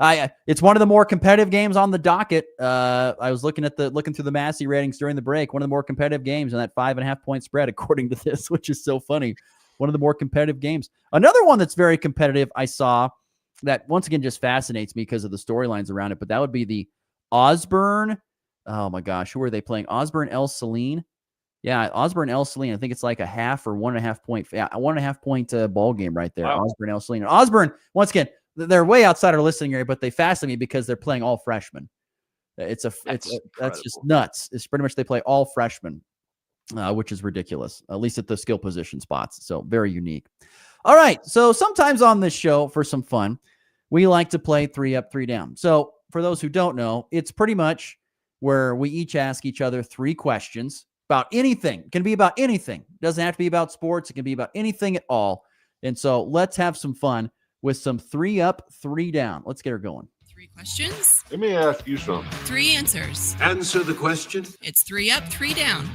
it's one of the more competitive games on the docket. I was looking through the Massey ratings during the break. One of the more competitive games in that 5.5 point spread, according to this, which is so funny. One of the more competitive games. Another one that's very competitive I saw that once again just fascinates me because of the storylines around it, but that would be the Osborne. Oh my gosh, who are they playing? Osborne El Saline. Yeah, Osborne El Saline. I think it's like a half or 1.5 point. Yeah, a 1.5 point ball game right there. Wow. Osborne El Saline. Osborne, once again, they're way outside our listening area, but they fascinate me because they're playing all freshmen. That's just nuts. It's pretty much they play all freshmen, which is ridiculous, at least at the skill position spots. So very unique. All right. So sometimes on this show, for some fun, we like to play 3 up, 3 down. So for those who don't know, it's pretty much where we each ask each other 3 questions about anything. It can be about anything. It doesn't have to be about sports. It can be about anything at all. And so let's have some fun with some 3 up, 3 down. Let's get her going. 3 questions. Let me ask you something. 3 answers. Answer the question. It's 3 up, 3 down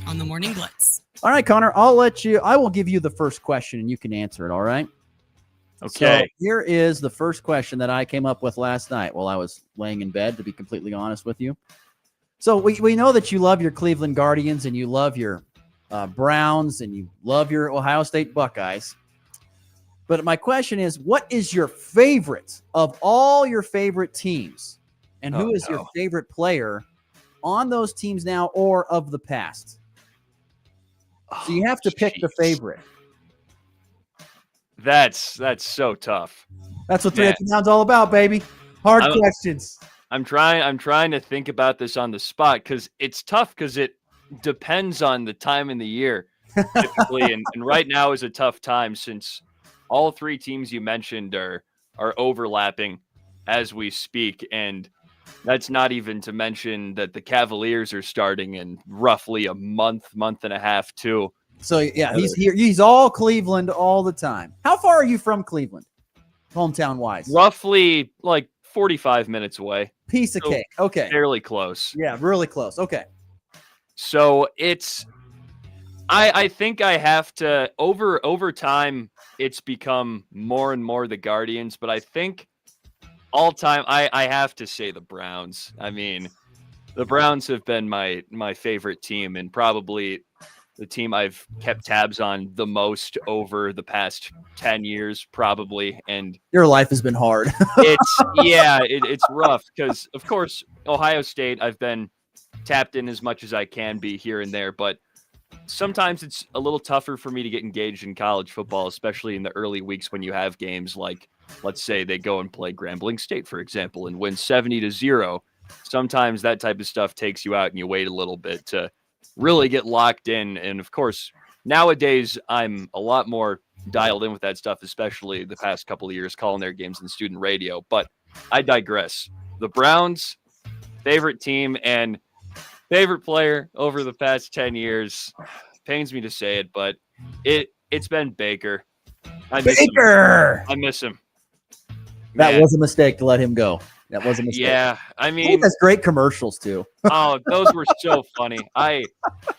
on the Morning Blitz. All right, Connor, I will give you the first question and you can answer it. All right. Okay. So here is the first question that I came up with last night while I was laying in bed, to be completely honest with you. So we know that you love your Cleveland Guardians and you love your Browns and you love your Ohio State Buckeyes. But my question is, what is your favorite of all your favorite teams? And who is your favorite player on those teams now or of the past? So you have to pick the favorite. That's so tough. That's what 3 up, 3 down's all about, baby. Hard questions. I'm trying to think about this on the spot because it's tough because it depends on the time in the year typically, and right now is a tough time since all 3 teams you mentioned are overlapping as we speak, and that's not even to mention that the Cavaliers are starting in roughly a month and a half too. So yeah, he's here. He's all Cleveland all the time. How far are you from Cleveland, hometown wise? Roughly like 45 minutes away. Piece of cake. Okay. Fairly close. Yeah, really close. Okay. So it's, I think I have to over time. It's become more and more the Guardians, but I think all time I have to say the Browns. I mean, the Browns have been my favorite team and probably the team I've kept tabs on the most over the past 10 years, probably. And your life has been hard. It's rough because, of course, Ohio State, I've been tapped in as much as I can be here and there, but sometimes it's a little tougher for me to get engaged in college football, especially in the early weeks when you have games like, let's say they go and play Grambling State, for example, and win 70-0. Sometimes that type of stuff takes you out and you wait a little bit to really get locked in. And of course, nowadays I'm a lot more dialed in with that stuff, especially the past couple of years calling their games in student radio. But I digress. The Browns, favorite team and favorite player over the past 10 years. Pains me to say it, but it's been Baker. I miss him. That was a mistake to let him go. That was a mistake. Yeah, I mean, he has great commercials too. Oh, those were so funny.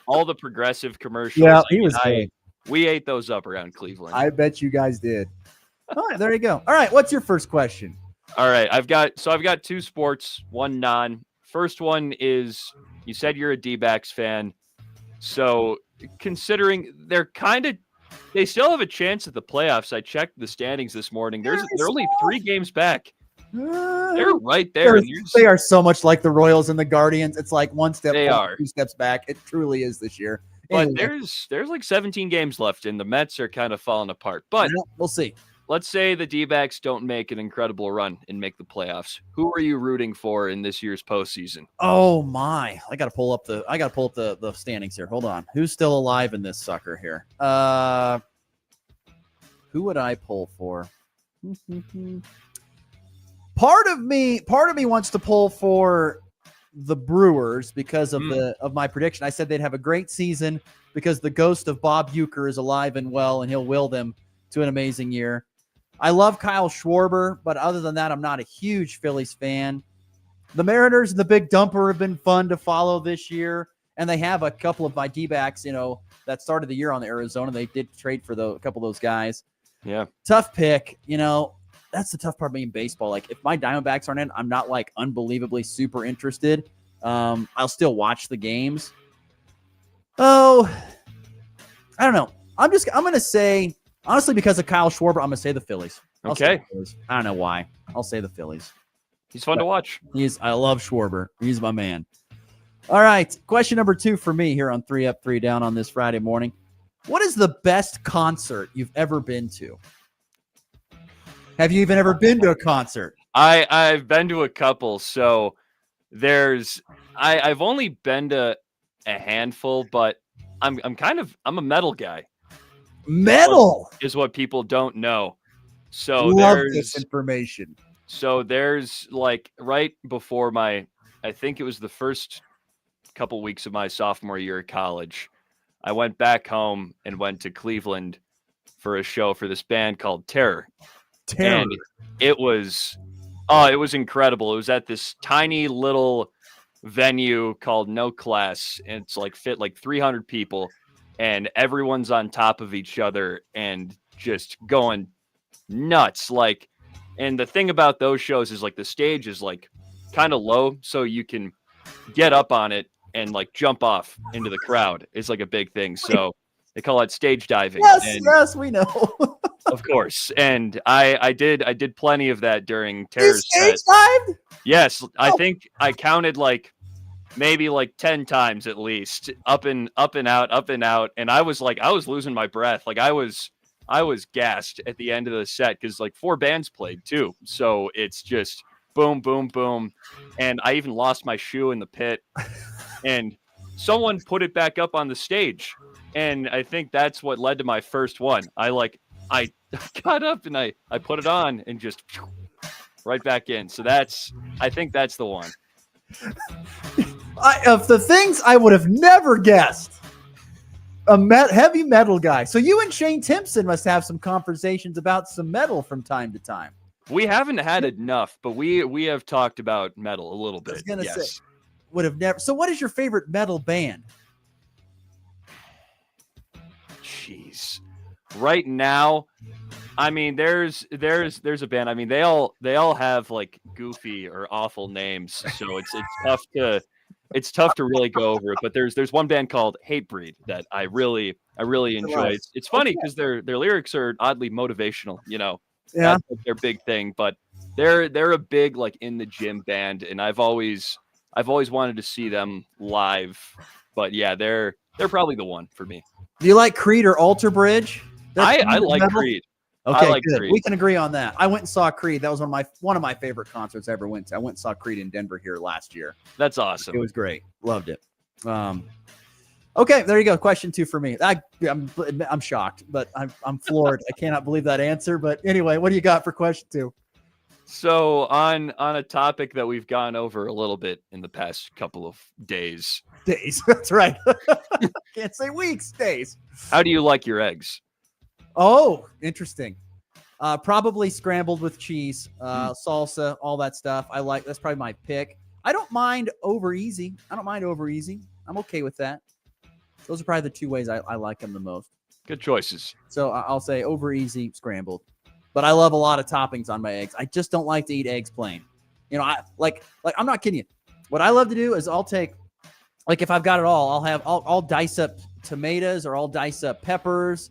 All the progressive commercials. Yeah, he was great. We ate those up around Cleveland. I bet you guys did. All right, there you go. All right, what's your first question? All right, I've got 2 sports, 1 non. First one is, you said you're a D-backs fan. So considering they still have a chance at the playoffs. I checked the standings this morning. They're only 3 games back. They're right there. They are so much like the Royals and the Guardians. It's like 1 step forward, 2 steps back. It truly is this year. But there's like 17 games left, and the Mets are kind of falling apart. But we'll see. Let's say the D-backs don't make an incredible run and make the playoffs. Who are you rooting for in this year's postseason? Oh my! I got to pull up the standings here. Hold on. Who's still alive in this sucker here? Who would I pull for? Part of me wants to pull for the Brewers because of my prediction. I said they'd have a great season because the ghost of Bob Uecker is alive and well, and he'll will them to an amazing year. I love Kyle Schwarber, but other than that, I'm not a huge Phillies fan. The Mariners and the Big Dumper have been fun to follow this year, and they have a couple of my D-backs, that started the year on the Arizona. They did trade for a couple of those guys. Yeah. Tough pick, That's the tough part of being baseball. Like, if my Diamondbacks aren't in, I'm not like unbelievably super interested. I'll still watch the games. Oh, I don't know. I'm going to say, honestly, because of Kyle Schwarber, I'm going to say the Phillies. Okay. I don't know why. I'll say the Phillies. He's fun to watch. I love Schwarber. He's my man. All right. Question number 2 for me here on 3 Up, 3 Down on this Friday morning. What is the best concert you've ever been to? Have you even ever been to a concert? I've been to a couple. So I've only been to a handful, but I'm a metal guy. Metal is what people don't know. So love this information. So there's like right before I think it was the first couple weeks of my sophomore year of college, I went back home and went to Cleveland for a show for this band called Terror. And it was incredible. It was at this tiny little venue called No Class, and it's like fit like 300 people, and everyone's on top of each other and just going nuts. Like, and the thing about those shows is like the stage is like kind of low, so you can get up on it and like jump off into the crowd. It's like a big thing. So they call it stage diving. Yes, we know. Of course. And I did plenty of that during Terror's stage set. dived? Yes. I think I counted like maybe like 10 times at least, up and out. And I was losing my breath. Like I was gassed at the end of the set because like 4 bands played too. So it's just boom, boom, boom. And I even lost my shoe in the pit. And someone put it back up on the stage. And I think that's what led to my first one. I got up and I put it on and just right back in. So I think that's the one. Of the things I would have never guessed, heavy metal guy. So you and Shane Timpson must have some conversations about some metal from time to time. We haven't had enough, but we have talked about metal a little bit. I was gonna yes. say, would have never. So what is your favorite metal band? Jeez. Right now, I mean, there's a band. I mean, they all have like goofy or awful names, so it's tough to really go over it. But there's one band called Hatebreed that I really enjoy. It's funny because their lyrics are oddly motivational. You know, Yeah, that's like their big thing. But they're a big like in the gym band, and I've always wanted to see them live. But yeah, they're probably the one for me. Do you like Creed or Alter Bridge? I like metal? Creed. Okay, I like good. Creed. We can agree on that. I went and saw Creed. That was one of my favorite concerts I ever went to. I went and saw Creed in Denver here last year. That's awesome. It was great. Loved it. Okay, there you go. Question 2 for me. I'm shocked, but I'm floored. I cannot believe that answer. But anyway, what do you got for question 2? So on a topic that we've gone over a little bit in the past couple of days. Days. That's right. Can't say weeks. Days. How do you like your eggs? Oh, interesting. Probably scrambled with cheese, salsa, all that stuff. That's probably my pick. I don't mind over easy. I'm okay with that. Those are probably the 2 ways I like them the most. Good choices. So I'll say over easy, scrambled. But I love a lot of toppings on my eggs. I just don't like to eat eggs plain. You know, I'm not kidding you. What I love to do is I'll take, like if I've got it all, I'll dice up tomatoes or I'll dice up peppers,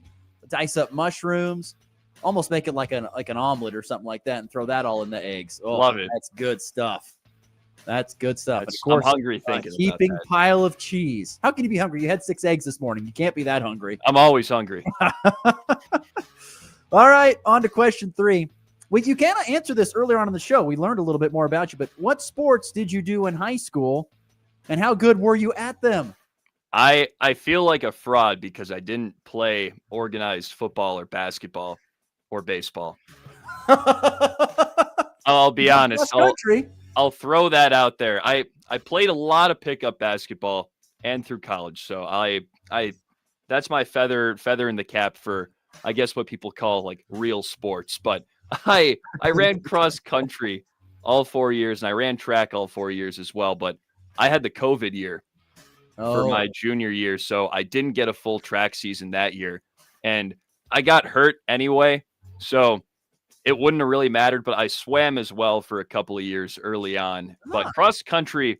dice up mushrooms, almost make it like an omelet or something like that and throw that all in the eggs. Oh, love it. That's good stuff. That's good stuff. And of I'm course, hungry thinking about heaping that. pile of cheese. How can you be hungry? You had 6 eggs this morning. You can't be that hungry. I'm always hungry. All right, on to question 3. You kind of answered this earlier on in the show. We learned a little bit more about you, but what sports did you do in high school, and how good were you at them? I feel like a fraud because I didn't play organized football or basketball or baseball. I'll be honest. I'll throw that out there. I played a lot of pickup basketball and through college, so I that's my feather in the cap for, I guess, what people call like real sports. But I ran cross country all 4 years, and I ran track all 4 years as well. But I had the COVID year for my junior year, so I didn't get a full track season that year, and I got hurt anyway, so it wouldn't have really mattered. But I swam as well for a couple of years early on. But cross country,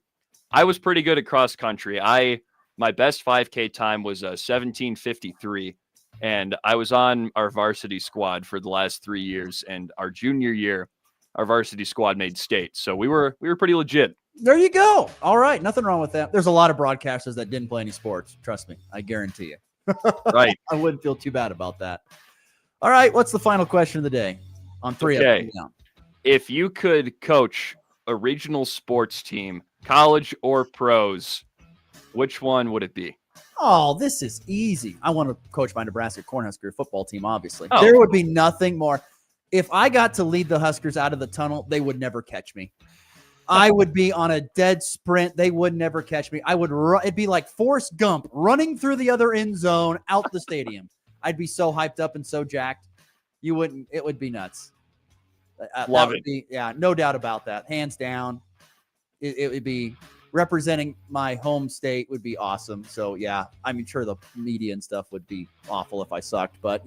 I was pretty good at cross country. My best 5K time was 17:53. And I was on our varsity squad for the last 3 years. And our junior year, our varsity squad made state. So we were pretty legit There you go. All right. Nothing wrong with that. There's a lot of broadcasters that didn't play any sports. Trust me. I guarantee you. Right. I wouldn't feel too bad about that. All right. What's the final question of the day on 3 Okay. up and down? If you could coach a regional sports team, college or pros, which one would it be? Oh, this is easy. I want to coach my Nebraska Cornhusker football team, obviously. Oh. There would be nothing more. If I got to lead the Huskers out of the tunnel, they would never catch me. I would be on a dead sprint. They would never catch me. I would run. It'd be like Forrest Gump running through the other end zone out the stadium. I'd be so hyped up and so jacked. You wouldn't. It would be nuts. Love would it. Be, yeah, no doubt about that. Hands down. It would be representing my home state would be awesome. So yeah, I'm sure the media and stuff would be awful if I sucked, but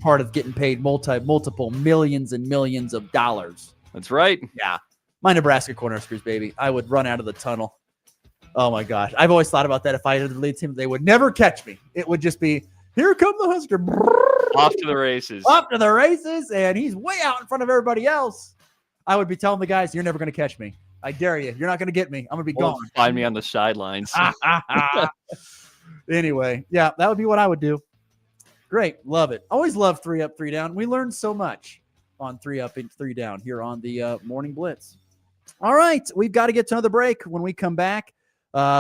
part of getting paid multiple millions and millions of dollars. That's right. Yeah. My Nebraska Cornhuskers, baby. I would run out of the tunnel. Oh my gosh. I've always thought about that. If I had the lead team, they would never catch me. It would just be, here come the Husker. Off to the races. Off to the races, and he's way out in front of everybody else. I would be telling the guys, you're never going to catch me. I dare you. You're not going to get me. I'm going to be gone. Find me on the sidelines. Anyway, yeah, that would be what I would do. Great. Love it. Always love 3 up, 3 down. We learned so much on 3 up and 3 down here on the Morning Blitz. All right. We've got to get to another break. When we come back,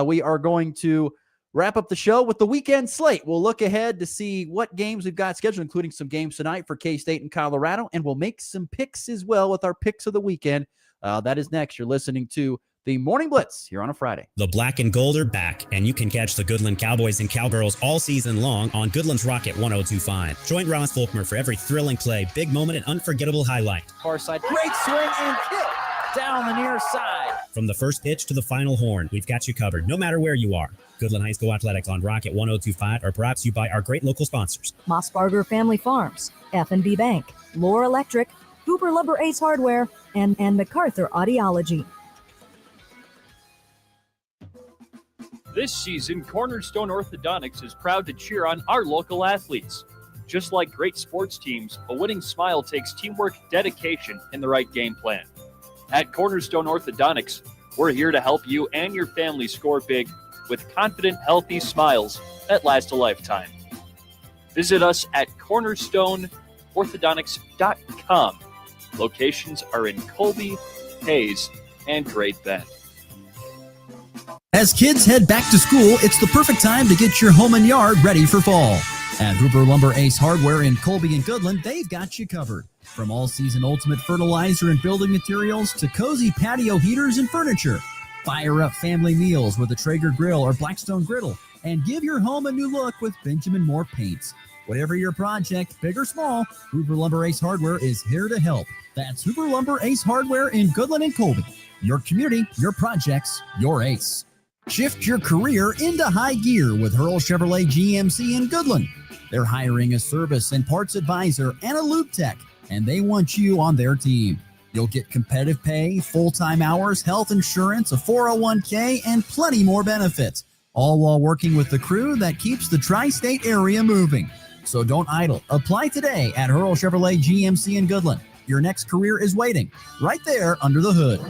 we are going to wrap up the show with the weekend slate. We'll look ahead to see what games we've got scheduled, including some games tonight for K-State and Colorado, and we'll make some picks as well with our picks of the weekend. That is next. You're listening to the Morning Blitz here on a Friday. The black and gold are back, and you can catch the Goodland Cowboys and Cowgirls all season long on Goodland's Rocket 102.5. Join Ross Volkmer for every thrilling play, big moment, and unforgettable highlight. Far side, great swing and kick down the near side. From the first pitch to the final horn, we've got you covered, no matter where you are. Goodland High School Athletics on Rocket 102.5 are brought to you by our great local sponsors. Mossbarger Family Farms, F&B Bank, Lohr Electric, Hooper Lumber Ace Hardware, and MacArthur Audiology. This season, Cornerstone Orthodontics is proud to cheer on our local athletes. Just like great sports teams, a winning smile takes teamwork, dedication, and the right game plan. At Cornerstone Orthodontics, we're here to help you and your family score big with confident, healthy smiles that last a lifetime. Visit us at cornerstoneorthodontics.com. Locations are in Colby, Hayes, and Great Bend. As kids head back to school, it's the perfect time to get your home and yard ready for fall. At Hooper Lumber Ace Hardware in Colby and Goodland, they've got you covered. From all-season ultimate fertilizer and building materials to cozy patio heaters and furniture. Fire up family meals with a Traeger grill or Blackstone griddle, and give your home a new look with Benjamin Moore paints. Whatever your project, big or small, Hooper Lumber Ace Hardware is here to help. That's Hooper Lumber Ace Hardware in Goodland and Colby. Your community, your projects, your ace. Shift your career into high gear with Hurl Chevrolet GMC in Goodland. They're hiring a service and parts advisor and a lube tech, and they want you on their team. You'll get competitive pay, full-time hours, health insurance, a 401k, and plenty more benefits, all while working with the crew that keeps the tri-state area moving. So don't idle. Apply today at Hurl Chevrolet GMC in Goodland. Your next career is waiting right there under the hood.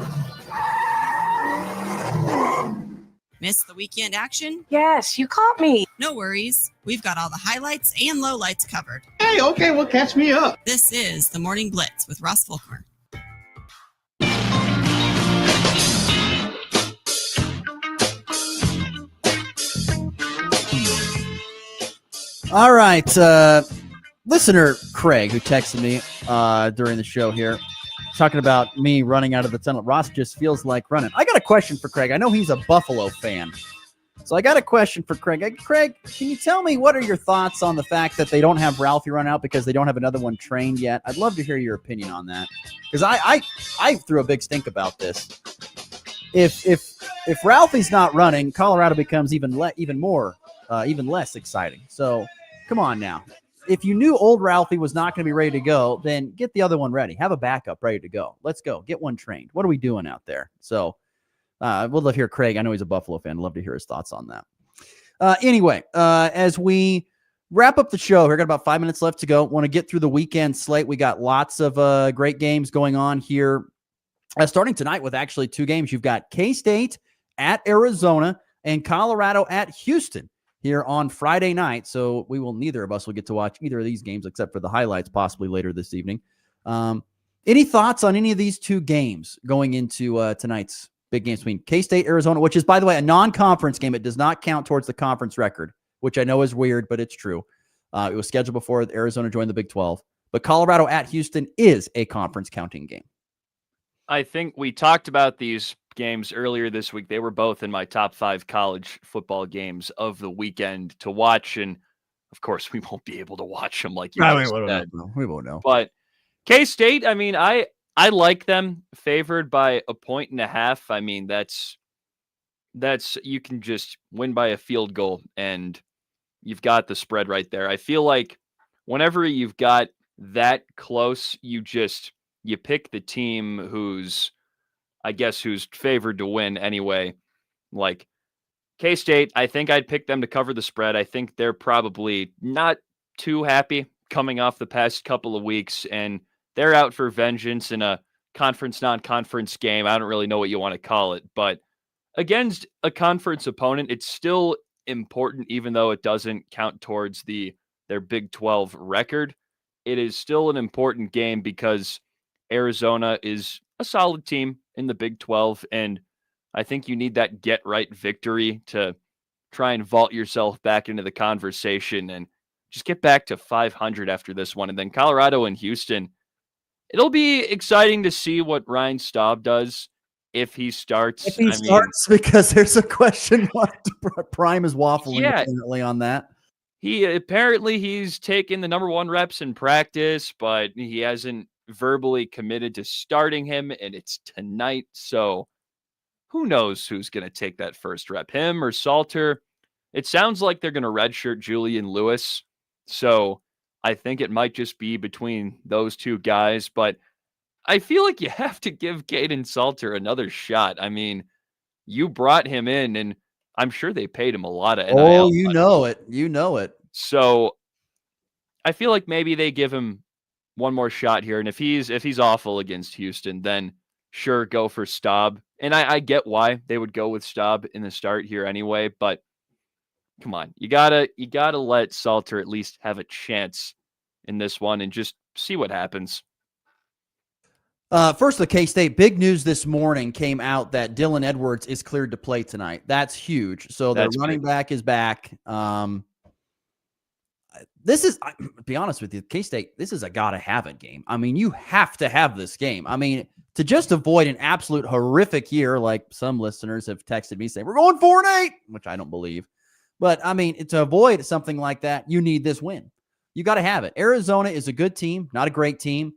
Miss the weekend action? Yes, you caught me. No worries. We've got all the highlights and lowlights covered. Hey, okay, well, catch me up. This is the Morning Blitz with Ross Volkmer. All right. Listener Craig, who texted me during the show here, talking about me running out of the tunnel. Ross just feels like running. I got a question for Craig. I know he's a Buffalo fan. So I got a question for Craig. Craig, can you tell me what are your thoughts on the fact that they don't have Ralphie run out because they don't have another one trained yet? I'd love to hear your opinion on that. Because I threw a big stink about this. If Ralphie's not running, Colorado becomes even less exciting. So come on now. If you knew old Ralphie was not going to be ready to go, then get the other one ready. Have a backup ready to go. Let's go. Get one trained. What are we doing out there? So we'll love to hear Craig. I know he's a Buffalo fan. I'd love to hear his thoughts on that. Anyway, as we wrap up the show, we've got about 5 minutes left to go. Want to get through the weekend slate. We got lots of great games going on here Starting tonight with actually 2 games. You've got K-State at Arizona and Colorado at Houston here on Friday night. So neither of us will get to watch either of these games except for the highlights possibly later this evening. Any thoughts on any of these 2 games going into tonight's big games between K-State, Arizona, which is, by the way, a non-conference game. It does not count towards the conference record, which I know is weird, but it's true. It was scheduled before Arizona joined the Big 12. But Colorado at Houston is a conference counting game. I think we talked about these games earlier this week. They were both in my top 5 college football games of the weekend to watch. And of course, we won't be able to watch them like you said. We won't know. But K-State, I mean, I like them favored by 1.5. I mean, that's you can just win by a field goal and you've got the spread right there. I feel like whenever you've got that close, you pick the team who's favored to win anyway. Like K-State, I think I'd pick them to cover the spread. I think they're probably not too happy coming off the past couple of weeks, and they're out for vengeance in a conference, non-conference game. I don't really know what you want to call it, but against a conference opponent, it's still important, even though it doesn't count towards their Big 12 record. It is still an important game because Arizona is a solid team in the Big 12, and I think you need that get-right victory to try and vault yourself back into the conversation and just get back to 500 after this one. And then Colorado and Houston, it'll be exciting to see what Ryan Staub does if he starts. If he starts, because there's a question mark. Prime is waffling definitely on that. He's taken the number 1 reps in practice, but he hasn't verbally committed to starting him, and it's tonight. So who knows who's going to take that first rep, him or Salter? It sounds like they're going to redshirt Julian Lewis. So I think it might just be between those 2 guys, but I feel like you have to give Caden Salter another shot. I mean, you brought him in, and I'm sure they paid him a lot of NIL. Oh, you know it. So I feel like maybe they give him one more shot here, and if he's awful against Houston, then sure, go for Staub. And I get why they would go with Staub in the start here anyway, but come on, you gotta let Salter at least have a chance in this one and just see what happens. First, the K-State big news this morning came out that Dylan Edwards is cleared to play tonight. That's huge. So the running back is back. This is, to be honest with you, K-State, this is a gotta have it game. I mean, you have to have this game. I mean, to just avoid an absolute horrific year, like some listeners have texted me saying, we're going 4-8, which I don't believe. But I mean, to avoid something like that, you need this win. You got to have it. Arizona is a good team, not a great team.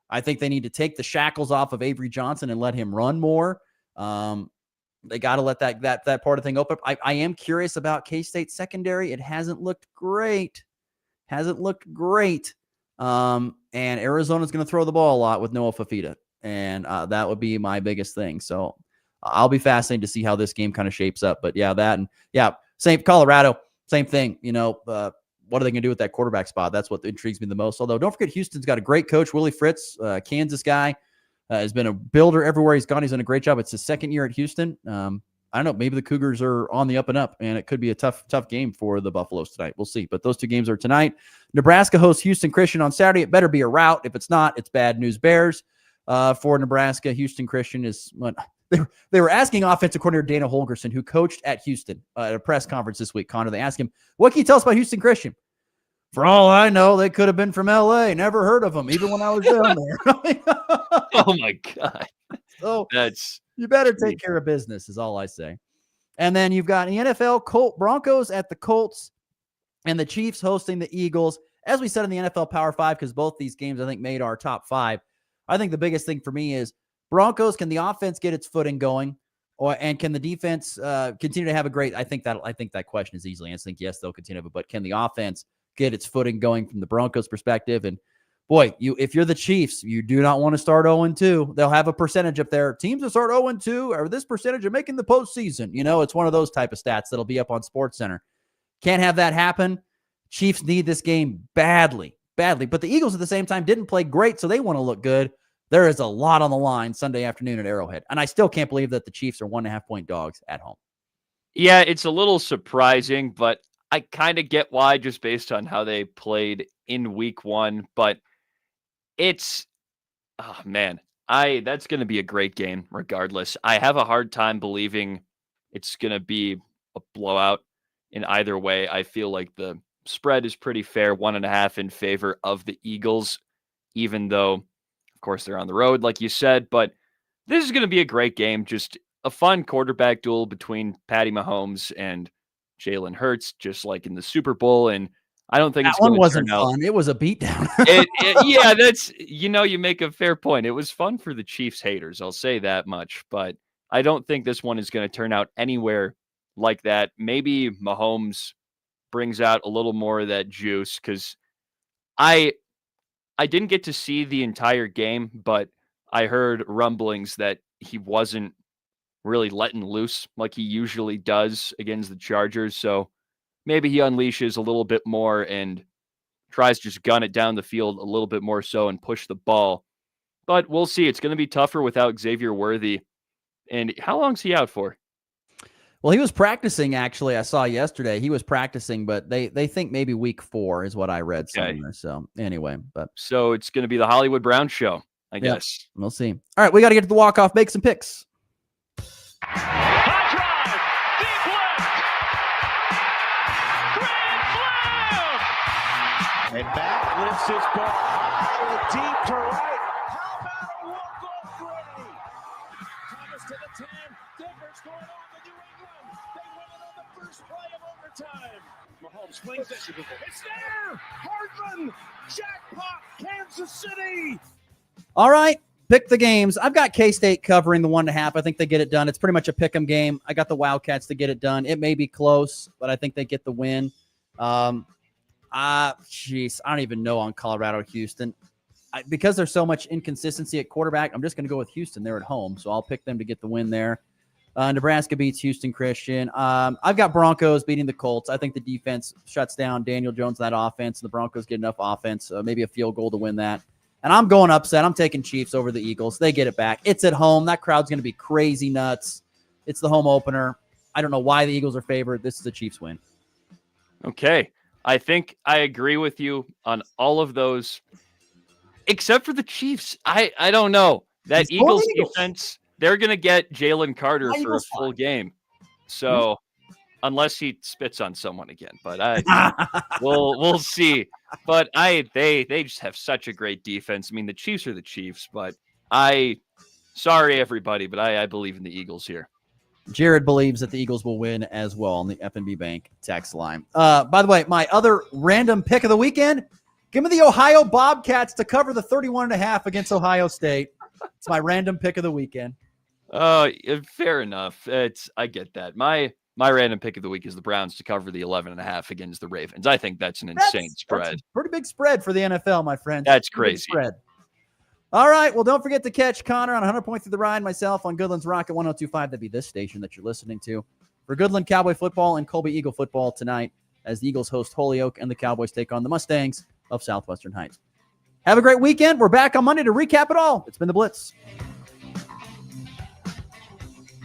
I think they need to take the shackles off of Avery Johnson and let him run more. They got to let that part of the thing open. I am curious about K-State secondary. It hasn't looked great. And Arizona's going to throw the ball a lot with Noah Fafita. And that would be my biggest thing. So I'll be fascinated to see how this game kind of shapes up. But same Colorado, same thing. What are they going to do with that quarterback spot? That's what intrigues me the most. Although don't forget, Houston's got a great coach, Willie Fritz, Kansas guy, has been a builder everywhere he's gone. He's done a great job. It's his second year at Houston. I don't know. Maybe the Cougars are on the up and up, and it could be a tough game for the Buffaloes tonight. We'll see. But those 2 games are tonight. Nebraska hosts Houston Christian on Saturday. It better be a rout. If it's not, it's bad news bears for Nebraska. Houston Christian is they were asking offensive coordinator Dana Holgerson, who coached at Houston at a press conference this week. Connor, they asked him, "What can you tell us about Houston Christian?" For all I know, they could have been from L.A. Never heard of them, even when I was down there. Oh my God! So you better take care of business, is all I say. And then you've got the NFL Broncos at the Colts, and the Chiefs hosting the Eagles. As we said in the NFL Power 5, because both these games I think made our top 5. I think the biggest thing for me is Broncos. Can the offense get its footing going, and can the defense continue to have a great? I think that question is easily answered. I think yes, they'll continue, but can the offense get its footing going from the Broncos' perspective? And boy, if you're the Chiefs, you do not want to start 0-2. They'll have a percentage up there. Teams that start 0-2 or this percentage of making the postseason. It's one of those type of stats that'll be up on SportsCenter. Can't have that happen. Chiefs need this game badly. But the Eagles at the same time didn't play great, so they want to look good. There is a lot on the line Sunday afternoon at Arrowhead. And I still can't believe that the Chiefs are 1.5-point dogs at home. Yeah, it's a little surprising, but I kind of get why just based on how they played in week 1. But it's, oh man, that's going to be a great game regardless. I have a hard time believing it's going to be a blowout in either way. I feel like the spread is pretty fair, 1.5 in favor of the Eagles, even though, of course, they're on the road, like you said. But this is going to be a great game. Just a fun quarterback duel between Patty Mahomes and Jalen Hurts, just like in the Super Bowl. And I don't think that it's one going to wasn't turn out. fun. It was a beatdown. Yeah, that's, you make a fair point. It was fun for the Chiefs haters. I'll say that much, but I don't think this one is going to turn out anywhere like that. Maybe Mahomes brings out a little more of that juice, because I didn't get to see the entire game, but I heard rumblings that he wasn't really letting loose like he usually does against the Chargers. So maybe he unleashes a little bit more and tries to just gun it down the field a little bit more so and push the ball. But we'll see. It's going to be tougher without Xavier Worthy. And how long's he out for? Well, he was practicing, actually. I saw yesterday. He was practicing, but they think maybe week 4 is what I read somewhere. So anyway, so it's going to be the Hollywood Brown show, I guess. We'll see. All right, we got to get to the walk-off, make some picks. And back lifts his ball high, deep to right. How about a walk-off Brady? Thomas to the 10. Denver's going on to New England. They win it on the first play of overtime. Mahomes flings it. It's there. Hardman. Jackpot. Kansas City. All right, pick the games. I've got K-State covering the 1.5. I think they get it done. It's pretty much a pick 'em game. I got the Wildcats to get it done. It may be close, but I think they get the win. I don't even know on Colorado, Houston. Because there's so much inconsistency at quarterback, I'm just going to go with Houston. They're at home, so I'll pick them to get the win there. Nebraska beats Houston Christian. I've got Broncos beating the Colts. I think the defense shuts down Daniel Jones and that offense. The Broncos get enough offense, maybe a field goal to win that. And I'm going upset. I'm taking Chiefs over the Eagles. They get it back. It's at home. That crowd's going to be crazy nuts. It's the home opener. I don't know why the Eagles are favored. This is a Chiefs win. Okay. I think I agree with you on all of those, except for the Chiefs. I don't know. That Eagles defense, they're going to get Jalen Carter for a full game. So unless he spits on someone again, but we'll see. But they just have such a great defense. I mean, the Chiefs are the Chiefs, but sorry everybody, but I believe in the Eagles here. Jared believes that the Eagles will win as well on the F&B Bank text line. By the way, my other random pick of the weekend, give me the Ohio Bobcats to cover the 31.5 against Ohio State. It's my random pick of the weekend. Fair enough. I get that. My random pick of the week is the Browns to cover the 11.5 against the Ravens. I think that's an insane spread. That's a pretty big spread for the NFL, my friend. That's crazy. Spread. All right. Well, don't forget to catch Connor on 100 Points Through the Ride, myself on Goodland's Rocket 102.5. That'd be this station that you're listening to. For Goodland Cowboy football and Colby Eagle football tonight, as the Eagles host Holyoke and the Cowboys take on the Mustangs of Southwestern Heights. Have a great weekend. We're back on Monday to recap it all. It's been the Blitz.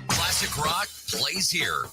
Classic rock plays here.